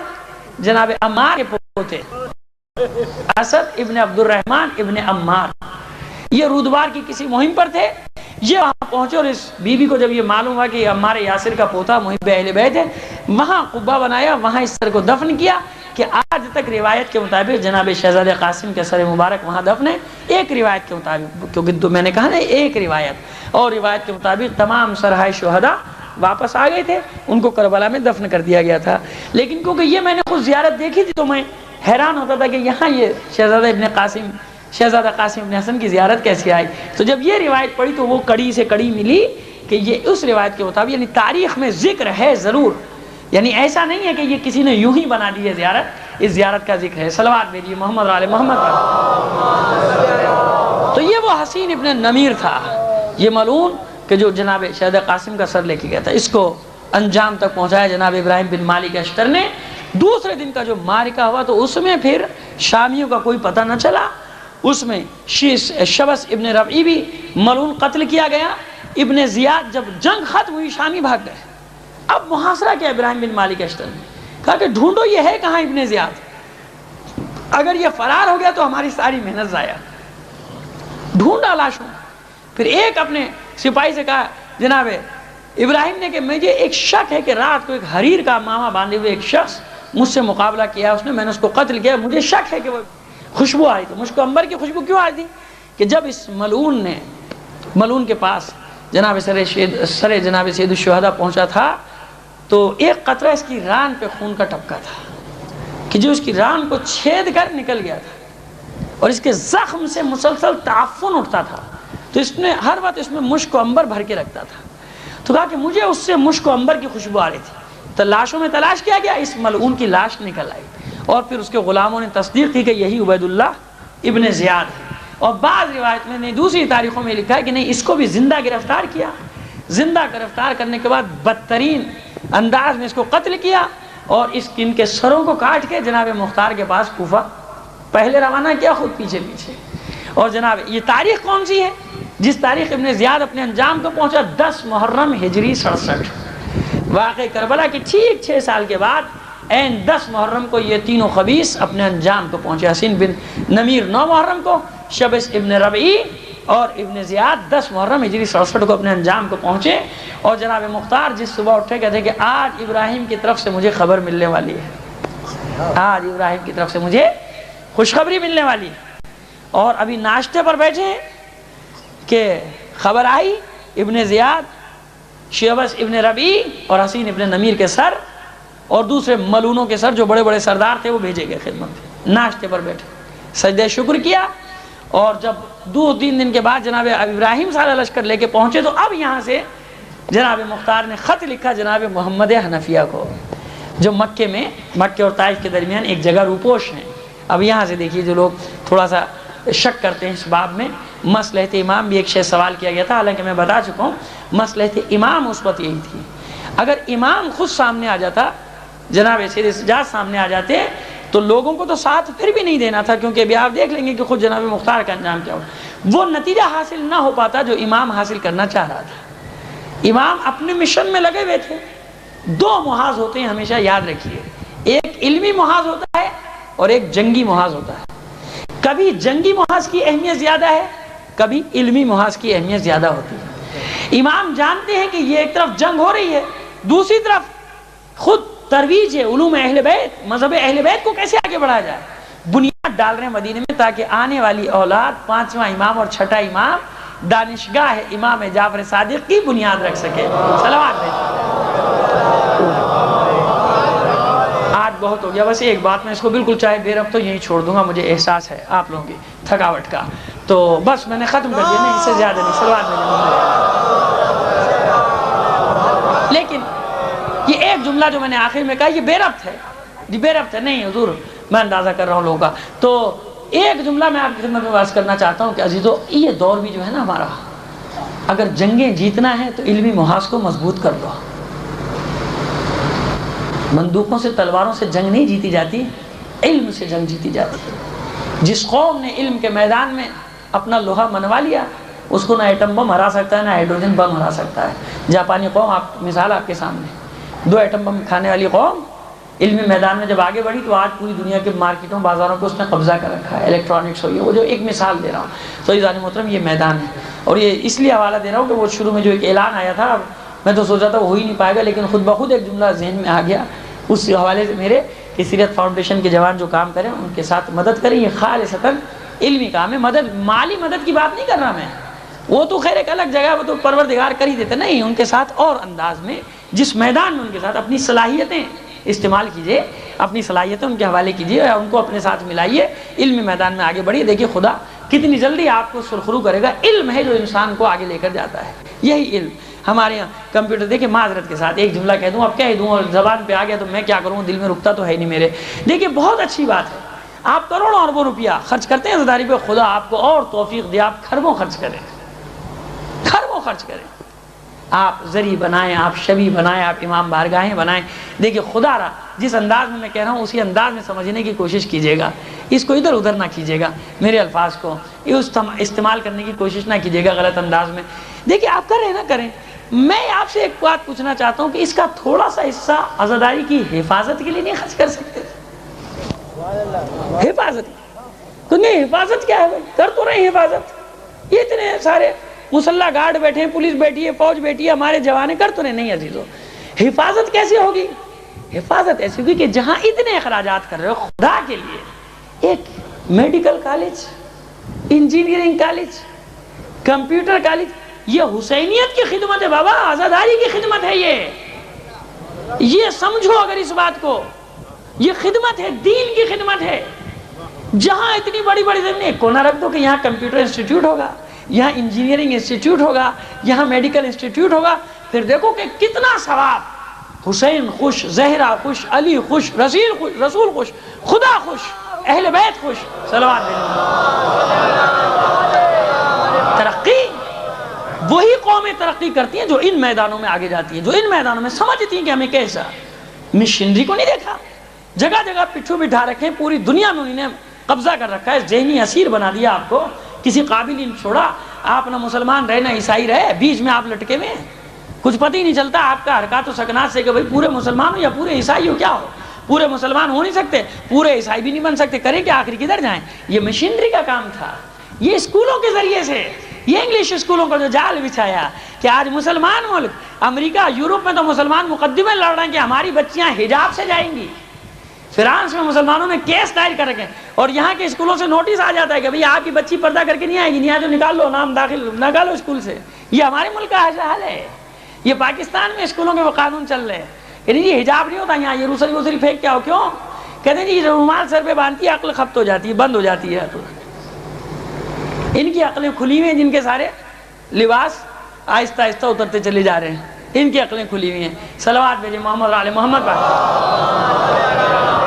جناب عمار کے پوتے اسد ابن عبد الرحمن ابن عمار. یہ رودبار کی کسی مہم پر تھے. یہ وہاں پہنچے اور اس بی بی کو جب یہ معلوم ہوا کہ عمار یاسر کا پوتا محب اہل بیت ہے، وہاں قبہ بنایا، وہاں اس سر کو دفن کیا. کہ آج تک روایت کے مطابق جناب شہزادہ قاسم کے سر مبارک وہاں دفن ہے. ایک روایت کے مطابق، کیونکہ تو میں نے کہا نا ایک روایت، اور روایت کے مطابق تمام سرہائے شہداء واپس آ گئے تھے، ان کو کربلا میں دفن کر دیا گیا تھا. لیکن کیونکہ یہ میں نے خود زیارت دیکھی تھی تو میں حیران ہوتا تھا کہ یہاں یہ شہزادہ قاسم ابن حسن کی زیارت کیسے آئی. تو جب یہ روایت پڑھی تو وہ کڑی سے کڑی ملی کہ یہ اس روایت کے مطابق یعنی تاریخ میں ذکر ہے ضرور. یعنی ایسا نہیں ہے کہ یہ کسی نے یوں ہی بنا دی ہے زیارت، اس زیارت کا ذکر ہے. صلوات بھیجیے محمد علی محمد. تو یہ وہ حسین ابن نمیر تھا، یہ ملعون کہ جو جناب شہزادہ قاسم کا سر لے کے گیا تھا. اس کو انجام تک پہنچایا جناب ابراہیم بن مالک اشتر نے. دوسرے دن کا جو معرکہ ہوا تو اس میں پھر شامیوں کا کوئی پتہ نہ چلا. اس میں شبس ابن ربعی بھی ملعون قتل کیا گیا. ابن زیاد جب جنگ ختم ہوئی شامی بھاگ گئے. اب محاصرہ کیا ابراہیم بن مالک اشتر نے کہا کہ ڈھونڈو یہ ہے کہاں ابن زیاد. اگر یہ فرار ہو گیا تو ہماری ساری محنت ضائع. ڈھونڈا لاشوں. پھر ایک اپنے سپاہی سے کہا جناب ابراہیم نے کہ مجھے ایک شک ہے کہ رات کو ایک حریر کا ماما باندھے ہوئے ایک شخص مجھ سے مقابلہ کیا اس نے، میں نے اس کو قتل کیا. مجھے شک ہے کہ وہ خوشبو آئی. تو مجھ کو امبر کی خوشبو کیوں آئی تھی؟ کہ جب اس ملعون کے پاس جناب سر جناب سید الشہداء پہنچا تھا تو ایک قطرہ اس کی ران پہ خون کا ٹپکا تھا کہ جو اس کی ران کو چھید کر نکل گیا تھا، اور اس کے زخم سے مسلسل تعفن اٹھتا تھا. تو اس نے ہر وقت اس میں مشک و عنبر بھر کے رکھتا تھا. تو کہا کہ مجھے اس سے مشک و عنبر کی خوشبو آ رہی تھی. تو لاشوں میں تلاش کیا گیا، اس ملعون کی لاش نکل آئی. اور پھر اس کے غلاموں نے تصدیق کی کہ یہی عبید اللہ ابن زیاد ہے. اور بعض روایت میں دوسری تاریخوں میں لکھا ہے کہ نہیں، اس کو بھی زندہ گرفتار کیا. زندہ گرفتار کرنے کے بعد بدترین انداز میں اس کو قتل کیا، اور ان کے سروں کو کاٹ کے جناب مختار کے پاس کوفہ پہلے روانہ کیا، خود پیچھے پیچھے. اور جناب یہ تاریخ کون سی ہے جس تاریخ ابن زیاد اپنے انجام کو پہنچا؟ 10 محرم ہجری 67. واقع کربلا کے ٹھیک 6 سال کے بعد این 10 محرم کو یہ تینوں خبیث اپنے انجام کو پہنچے. حسین بن نمیر 9 محرم کو، شبس ابن ربعی اور ابن زیاد 10 محرم ہجری 67 کو اپنے انجام کو پہنچے. اور جناب مختار جس صبح اٹھے کہتے کہ آج ابراہیم کی طرف سے مجھے خبر ملنے والی ہے، آج ابراہیم کی طرف سے مجھے خوشخبری ملنے والی ہے. اور ابھی ناشتے پر بیٹھے ہیں کہ خبر آئی ابن زیاد، شبس ابن ربعی اور حسین ابن نمیر کے سر اور دوسرے ملعونوں کے سر جو بڑے بڑے سردار تھے وہ بھیجے گئے خدمت میں. ناشتے پر بیٹھے سجدہ شکر کیا. اور جب 2-3 دن کے بعد جناب ابراہیم سارا لشکر لے کے پہنچے تو اب یہاں سے جناب مختار نے خط لکھا جناب محمد حنفیہ کو، جو مکے اور طائف کے درمیان ایک جگہ روپوش ہیں. اب یہاں سے دیکھیے جو لوگ تھوڑا سا شک کرتے ہیں اس باب میں، مصلحت امام بھی ایک شے سوال کیا گیا تھا، حالانکہ میں بتا چکا ہوں مصلحت امام اس وقت یہی تھی. اگر امام خود سامنے آ جاتا، جناب سید سجاد سامنے آ جاتے تو لوگوں کو تو ساتھ پھر بھی نہیں دینا تھا، کیونکہ ابھی آپ دیکھ لیں گے کہ خود جناب مختار کا انجام کیا ہو. وہ نتیجہ حاصل نہ ہو پاتا جو امام حاصل کرنا چاہ رہا تھا. امام اپنے مشن میں لگے ہوئے تھے. 2 محاذ ہوتے ہیں، ہمیشہ یاد رکھیے، ایک علمی محاذ ہوتا ہے اور ایک جنگی محاذ ہوتا ہے. کبھی جنگی محاذ کی اہمیت زیادہ ہے، کبھی علمی محاذ کی اہمیت زیادہ ہوتی ہے۔ امام جانتے ہیں کہ یہ ایک طرف جنگ ہو رہی ہے، دوسری طرف خود ترویج ہے علوم اہل بیت، مذہب اہل بیت کو کیسے آگے بڑھایا جائے، بنیاد ڈال رہے ہیں مدینے میں تاکہ آنے والی اولاد پانچواں امام اور چھٹا امام دانشگاہ امام جعفر صادق کی بنیاد رکھ سکے۔ صلوات بھیجو۔ آج بہت ہو گیا، بس ایک بات میں اس کو بالکل چاہے بے ربط تو یہیں چھوڑ دوں گا، مجھے احساس ہے آپ لوگوں کی تھکاوٹ کا، تو بس میں نے ختم کر دیا، نہیں اس سے زیادہ نہیں۔ صلوات بھیجو۔ لیکن یہ ایک جملہ جو میں نے آخر میں کہا یہ بے ربط ہے، یہ بے ربط ہے نہیں حضور، میں اندازہ کر رہا ہوں لوگوں کا، تو ایک جملہ میں آپ کی خدمت میں واضح کرنا چاہتا ہوں کہ عزیزو، یہ دور بھی جو ہے نا ہمارا، اگر جنگیں جیتنا ہے تو علمی محاذ کو مضبوط کر دو۔ بندوقوں سے تلواروں سے جنگ نہیں جیتی جاتی، علم سے جنگ جیتی جاتی ہے۔ جس قوم نے علم کے میدان میں اپنا لوہا منوا لیا، اس کو نہ ایٹم بم ہرا سکتا ہے نہ ہائیڈروجن بم ہرا سکتا ہے۔ جاپانی قوم، آپ مثال آپ کے سامنے، 2 ایٹم بم کھانے والی قوم علمی میدان میں جب آگے بڑھی تو آج پوری دنیا کے مارکیٹوں بازاروں کو اس نے قبضہ کر رکھا ہے، الیکٹرانکس ہوئی ہے، وہ جو ایک مثال دے رہا ہوں۔ تو عزیزان محترم یہ میدان ہے، اور یہ اس لیے حوالہ دے رہا ہوں کہ وہ شروع میں جو ایک اعلان آیا تھا، میں تو سوچا تھا وہ ہو ہی نہیں پائے گا، لیکن خود بخود ایک جملہ ذہن میں آ گیا اس حوالے سے میرے کہ سیرت فاؤنڈیشن کے جوان جو کام کریں ان کے ساتھ مدد کریں، یہ خالصتاً علمی کام ہے، مدد مالی مدد کی بات نہیں کر رہا میں، وہ تو خیر ایک الگ جگہ، وہ تو پروردگار کر ہی دیتے، نہیں ان کے ساتھ اور انداز میں جس میدان میں ان کے ساتھ اپنی صلاحیتیں استعمال کیجئے، اپنی صلاحیتیں ان کے حوالے کیجئے اور ان کو اپنے ساتھ ملائیے، علمی میدان میں آگے بڑھیے، دیکھیے خدا کتنی جلدی آپ کو سرخرو کرے گا۔ علم ہے جو انسان کو آگے لے کر جاتا ہے، یہی علم۔ ہمارے یہاں کمپیوٹر دیکھیں، معذرت کے ساتھ ایک جملہ کہہ دوں، اب کہہ دوں اور زبان پہ آ گیا تو میں کیا کروں، دل میں رکتا تو ہے نہیں میرے۔ دیکھیے بہت اچھی بات ہے، آپ کروڑوں اربوں روپیہ خرچ کرتے ہیں زداری پہ، خدا آپ کو اور توفیق دے، آپ خربوں خرچ کریں، خربوں خرچ کریں، آپ ذریع بنائیں، آپ شبی بنائیں، آپ امام بارگاہیں بنائیں۔ دیکھیے خدا را جس انداز میں کہہ رہا ہوں اسی انداز میں سمجھنے کی کوشش کیجیے گا، اس کو ادھر ادھر نہ کیجیے گا، میرے الفاظ کو استعمال کرنے کی کوشش نہ کیجیے گا غلط انداز میں۔ دیکھیے آپ کریں نہ کریں، میں آپ سے ایک بات پوچھنا چاہتا ہوں کہ اس کا تھوڑا سا حصہ عزاداری کی حفاظت کے لیے نہیں خرچ کر سکتے؟ حفاظت تو نہیں، حفاظت کیا ہے بھائی، کر تو رہے ہیں حفاظت، یہ اتنے سارے مسلح گارڈ بیٹھے ہیں، پولیس بیٹھی ہے، فوج بیٹھی ہے، ہمارے جوانے کر تو رہے نہیں عزیزو۔ حفاظت کیسے ہوگی؟ حفاظت ایسی ہوگی کہ جہاں اتنے اخراجات کر رہے ہو خدا کے لیے، ایک medical college, engineering college, computer college, یہ حسینیت کی خدمت ہے بابا، عزاداری کی خدمت ہے، یہ سمجھو اگر اس بات کو، یہ خدمت ہے، دین کی خدمت ہے۔ جہاں اتنی بڑی بڑی زمینیں، کونا رکھ دو کہ یہاں کمپیوٹر انسٹیٹیوٹ ہوگا، یہاں انجینئرنگ انسٹیٹیوٹ ہوگا، یہاں میڈیکل انسٹیٹیوٹ ہوگا، پھر دیکھو کہ کتنا ثواب، حسین خوش، زہرہ خوش، علی خوش، رسول خوش، خدا خوش، اہل بیت خوش۔ صلوات ترقی، وہی قومیں ترقی کرتی ہیں جو ان میدانوں میں آگے جاتی ہیں، جو ان میدانوں میں سمجھتی ہیں کہ ہمیں کیسا۔ مشنری کو نہیں دیکھا، جگہ جگہ پچھو بٹھا رکھے، پوری دنیا میں انہوں نے قبضہ کر رکھا ہے، ذہنی اسیر بنا دیا آپ کو، کسی قابل ہی نہیں چھوڑا، آپ نہ مسلمان رہے نہ عیسائی رہے، بیچ میں آپ لٹکے ہوئے، کچھ پتہ ہی نہیں چلتا آپ کا حرکات و سکنات سے کہ بھئی پورے مسلمان ہو یا پورے عیسائی ہو، کیا ہو، پورے مسلمان ہو نہیں سکتے، پورے عیسائی بھی نہیں بن سکتے، کریں کہ آخری کدھر جائیں۔ یہ مشینری کا کام تھا، یہ اسکولوں کے ذریعے سے، یہ انگلش اسکولوں کا جو جال بچھایا کہ آج مسلمان ملک، امریکہ یورپ میں تو مسلمان مقدمے لڑ رہے ہیں کہ ہماری بچیاں حجاب سے جائیں گی، فرانس میں مسلمانوں نے کیس دائر کر رکھے، اور یہاں کے اسکولوں سے نوٹس آ جاتا ہے کہ بھئی آپ کی بچی پردہ کر کے نہیں آئے گی، نہیں آ جو نکال لو، نام داخل نکالو اسکول سے۔ یہ ہمارے ملک کا حال ہے، یہ پاکستان میں اسکولوں کے وہ قانون چل رہے ہیں کہ نہیں جی حجاب نہیں ہوتا یہاں، یہ روسری پھینک کے آؤ، کیوں؟ کہتے ہیں جی رومال سر پہ باندھتی ہے عقل خبت ہو جاتی ہے، بند ہو جاتی ہے۔ تو ان کی عقلیں کھلی ہوئی ہیں، جن کے سارے لباس آہستہ آہستہ اترتے چلے جا رہے ہیں، ان کی عقلیں کھلی ہوئی ہیں۔ صلوات بھیجے محمد اور آل محمد پر۔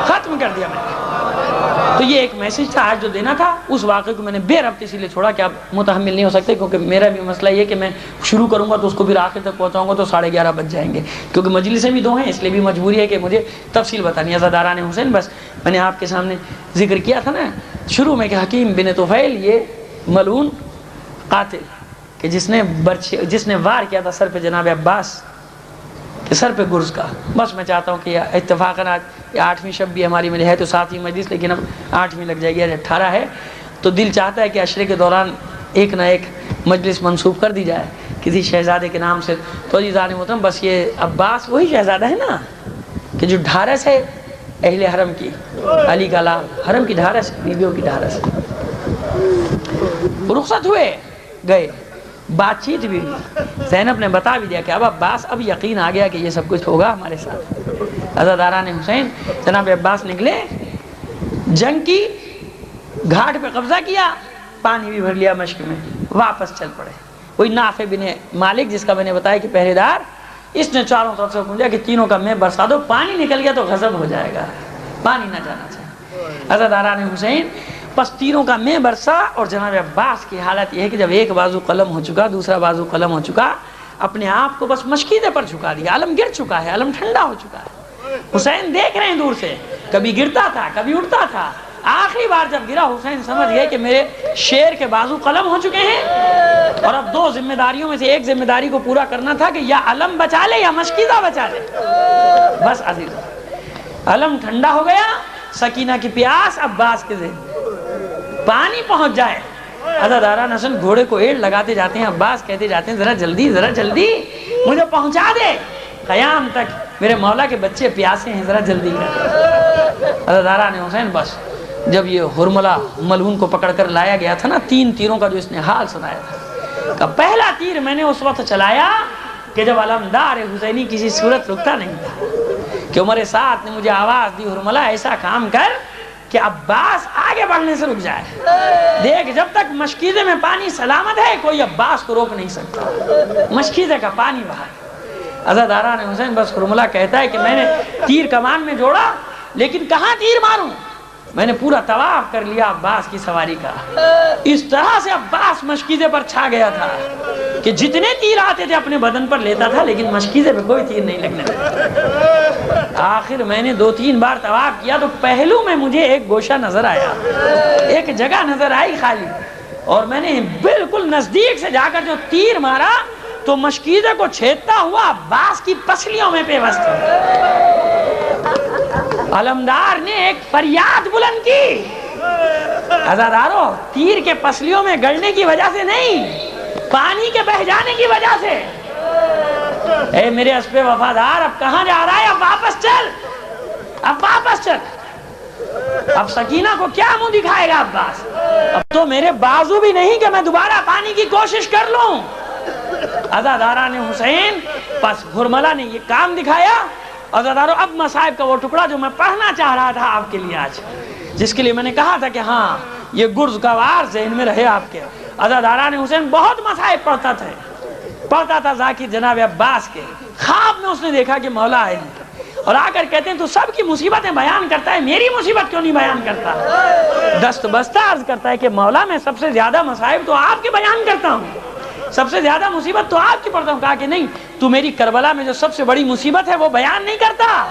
ختم کر دیا میں نے۔ تو یہ ایک میسج تھا آج جو دینا تھا، اس واقعے کو میں نے بے ربط اسی لیے چھوڑا کہ آپ متحمل نہیں ہو سکتے، کیونکہ میرا بھی مسئلہ یہ کہ میں شروع کروں گا تو اس کو بھی آخر تک پہنچاؤں گا تو 11:30 بج جائیں گے، کیونکہ مجلسیں بھی 2 ہیں، اس لیے بھی مجبوری ہے کہ مجھے تفصیل بتانی ہے۔ عزاداران حسین، بس میں نے آپ کے سامنے ذکر کیا تھا نا شروع میں کہ حکیم بن طفیل یہ ملعون قاتل کہ جس نے وار کیا تھا سر پہ جناب عباس کہ سر پہ گرز کا۔ بس میں چاہتا ہوں کہ اتفاقاً آج 8ویں شب بھی ہماری ملی ہے تو 7ویں مجلس، لیکن اب 8ویں لگ جائے گی، آج 18 ہے، تو دل چاہتا ہے کہ عشرے کے دوران ایک نہ ایک مجلس منسوب کر دی جائے کسی شہزادے کے نام سے. تو عزیزان محترم بس یہ عباس وہی شہزادہ ہے نا کہ جو ڈھارس ہے اہل حرم کی، علی کا لال، حرم کی ڈھارس، بیویوں کی ڈھارس. رخصت ہوئے گئے، بات چیت بھی ہوئی. زینب نے بتا بھی دیا کہ اب عباس اب یقین آ گیا کہ یہ سب کچھ ہوگا ہمارے ساتھ. عزاداران حسین جناب عباس نکلے، جنگ کی، گھاٹ پہ قبضہ کیا، پانی بھی بھر لیا مشک میں، واپس چل پڑے. کوئی نافع بن مالک جس کا میں نے بتایا کہ پہرے دار، اس نے چاروں طرف سے حکم دیا کہ تینوں کا میں برسا دو، پانی نکل گیا تو غضب ہو جائے گا، پانی نہ جانا چاہیے. عزاداران حسین بس تینوں کا میں برسا. اور جناب عباس کی حالت یہ ہے کہ جب ایک بازو قلم ہو چکا، دوسرا بازو قلم ہو چکا، اپنے آپ کو بس مشکیزے پر جھکا دیا. علم گر چکا ہے، علم ٹھنڈا ہو چکا ہے. حسین دیکھ رہے ہیں دور سے، کبھی گرتا تھا کبھی اٹھتا تھا. آخری بار جب گرا حسین سمجھ گئے کہ میرے شیر کے بازو قلم ہو چکے ہیں، اور اب دو ذمہ داریوں میں سے ایک ذمہ داری کو پورا کرنا تھا کہ یا علم بچا لے یا مشکیزہ بچا لے. بس عزیز علم ٹھنڈا ہو گیا، سکینہ کی پیاس عباس کے ذہن پانی پہنچ جائے. عزاداران حسن گھوڑے کو ایڑ لگاتے جاتے ہیں، عباس کہتے جاتے ہیں ذرا جلدی مجھے پہنچا دے، قیام تک میرے مولا کے بچے پیاسے ہیں، ذرا جلدی کر. عزاداران حسین بس جب یہ ہرملہ ملعون کو پکڑ کر لایا گیا تھا نا، 3 تیروں کا جو اس نے حال سنایا تھا کہ پہلا تیر میں نے اس وقت چلایا کہ جب علمدار حسینی کسی صورت رکتا نہیں تھا، کہ عمر سعد نے مجھے آواز دی ہرملہ ایسا کام کر کہ عباس آگے بڑھنے سے رک جائے. دیکھ جب تک مشکیزے میں پانی سلامت ہے کوئی عباس کو روک نہیں سکتا، مشکیزے کا پانی بہا. عزاداران حسین بس ہرملہ کہتا ہے کہ میں نے تیر کمان میں جوڑا لیکن کہاں تیر ماروں، میں نے پورا طواف کر لیا عباس کی سواری کا. اس طرح سے عباس مشکیزے پر چھا گیا تھا کہ جتنے تیر آتے تھے اپنے بدن پر لیتا تھا لیکن مشکیزے پہ کوئی تیر نہیں لگنے دیتا. آخر میں نے 2-3 بار طواف کیا تو پہلو میں مجھے ایک گوشہ نظر آیا، ایک جگہ نظر آئی خالی، اور میں نے بالکل نزدیک سے جا کر جو تیر مارا تو مشکیزے کو چھیدتا ہوا عباس کی پسلیوں میں پیوست ہوا. علمدار نے ایک فریاد بلند کی، عزادارو تیر کے پسلیوں میں گڑنے کی وجہ سے نہیں، پانی کے بہ جانے کی وجہ سے. اے میرے اسب وفادار اب کہاں جا رہا ہے، اب واپس چل، اب واپس چل. اب سکینہ کو کیا منہ دکھائے گا عباس، اب تو میرے بازو بھی نہیں کہ میں دوبارہ پانی کی کوشش کر لوں. عزاداران حسین پس ہرملہ نے یہ کام دکھایا. عزادارو اب مصائب کا وہ ٹکڑا جو میں پڑھنا چاہ رہا تھا آپ کے لیے آج، جس کے لیے میں نے کہا تھا کہ ہاں یہ گرز کا وار ذہن میں رہے آپ کے. عزاداران حسین بہت مصائب پڑھتا تھا ذاکر جناب عباس کے. خواب میں اس نے دیکھا کہ مولا آئے اور آ کر کہتے ہیں تو سب کی مصیبتیں بیان کرتا ہے، میری مصیبت کیوں نہیں بیان کرتا. دست بستہ عرض کرتا ہے کہ مولا میں سب سے زیادہ مصائب تو آپ کے بیان کرتا ہوں، سب سے زیادہ مصیبت تو آپ کی پڑھتا ہوں. کہا کہ نہیں، تو میری کربلا میں جو سب سے بڑی مصیبت ہے وہ بیان نہیں کرتا،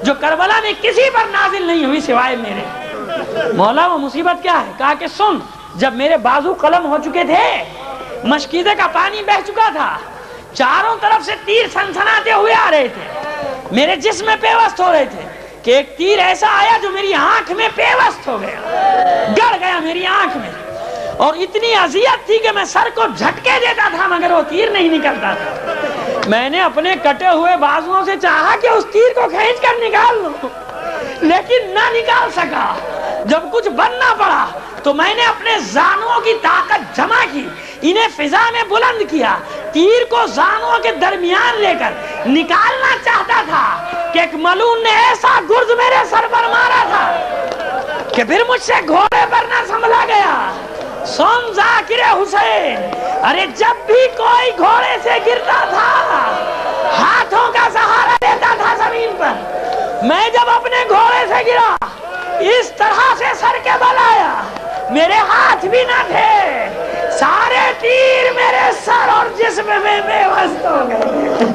جو کربلا میں کسی پر نازل نہیں ہوئی سوائے میرے. مولا وہ مصیبت کیا ہے؟ کہا کہ سن، جب میرے بازو قلم ہو چکے تھے، مشکیزے کا پانی بہ چکا تھا، چاروں طرف سے تیر سنسناتے ہوئے آ رہے تھے، میرے جسم میں پیوست ہو رہے تھے، کہ ایک تیر ایسا آیا جو میری آنکھ میں پیوست ہو گیا، گڑ گیا میری آنکھ میں، اور اتنی اذیت تھی کہ میں سر کو جھٹکے دیتا تھا مگر وہ تیر نہیں نکلتا تھا. میں نے اپنے کٹے ہوئے بازوؤں سے چاہا کہ اس تیر کو کھینچ کر نکال لوں، لیکن نہ نکال سکا. جب کچھ بننا پڑا تو میں نے اپنے زانوؤں کی طاقت جمع کی، انہیں فضا میں بلند کیا، تیر کو زانوؤں کے درمیان لے کر نکالنا چاہتا تھا کہ ایک ملعون نے ایسا گرز میرے سر پر مارا تھا کہ پھر مجھ سے گھوڑے پر نہ سنبھلا گیا. سن ذاکر حسین، ارے جب بھی کوئی گھوڑے سے گرتا تھا ہاتھوں کا سہارا لیتا تھا زمین پر. میں جب اپنے گھوڑے سے گرا اس طرح سے سر کے بل آیا، میرے ہاتھ بھی نہ تھے، سارے تیر میرے سر اور جسم میں بے وست ہو گئے.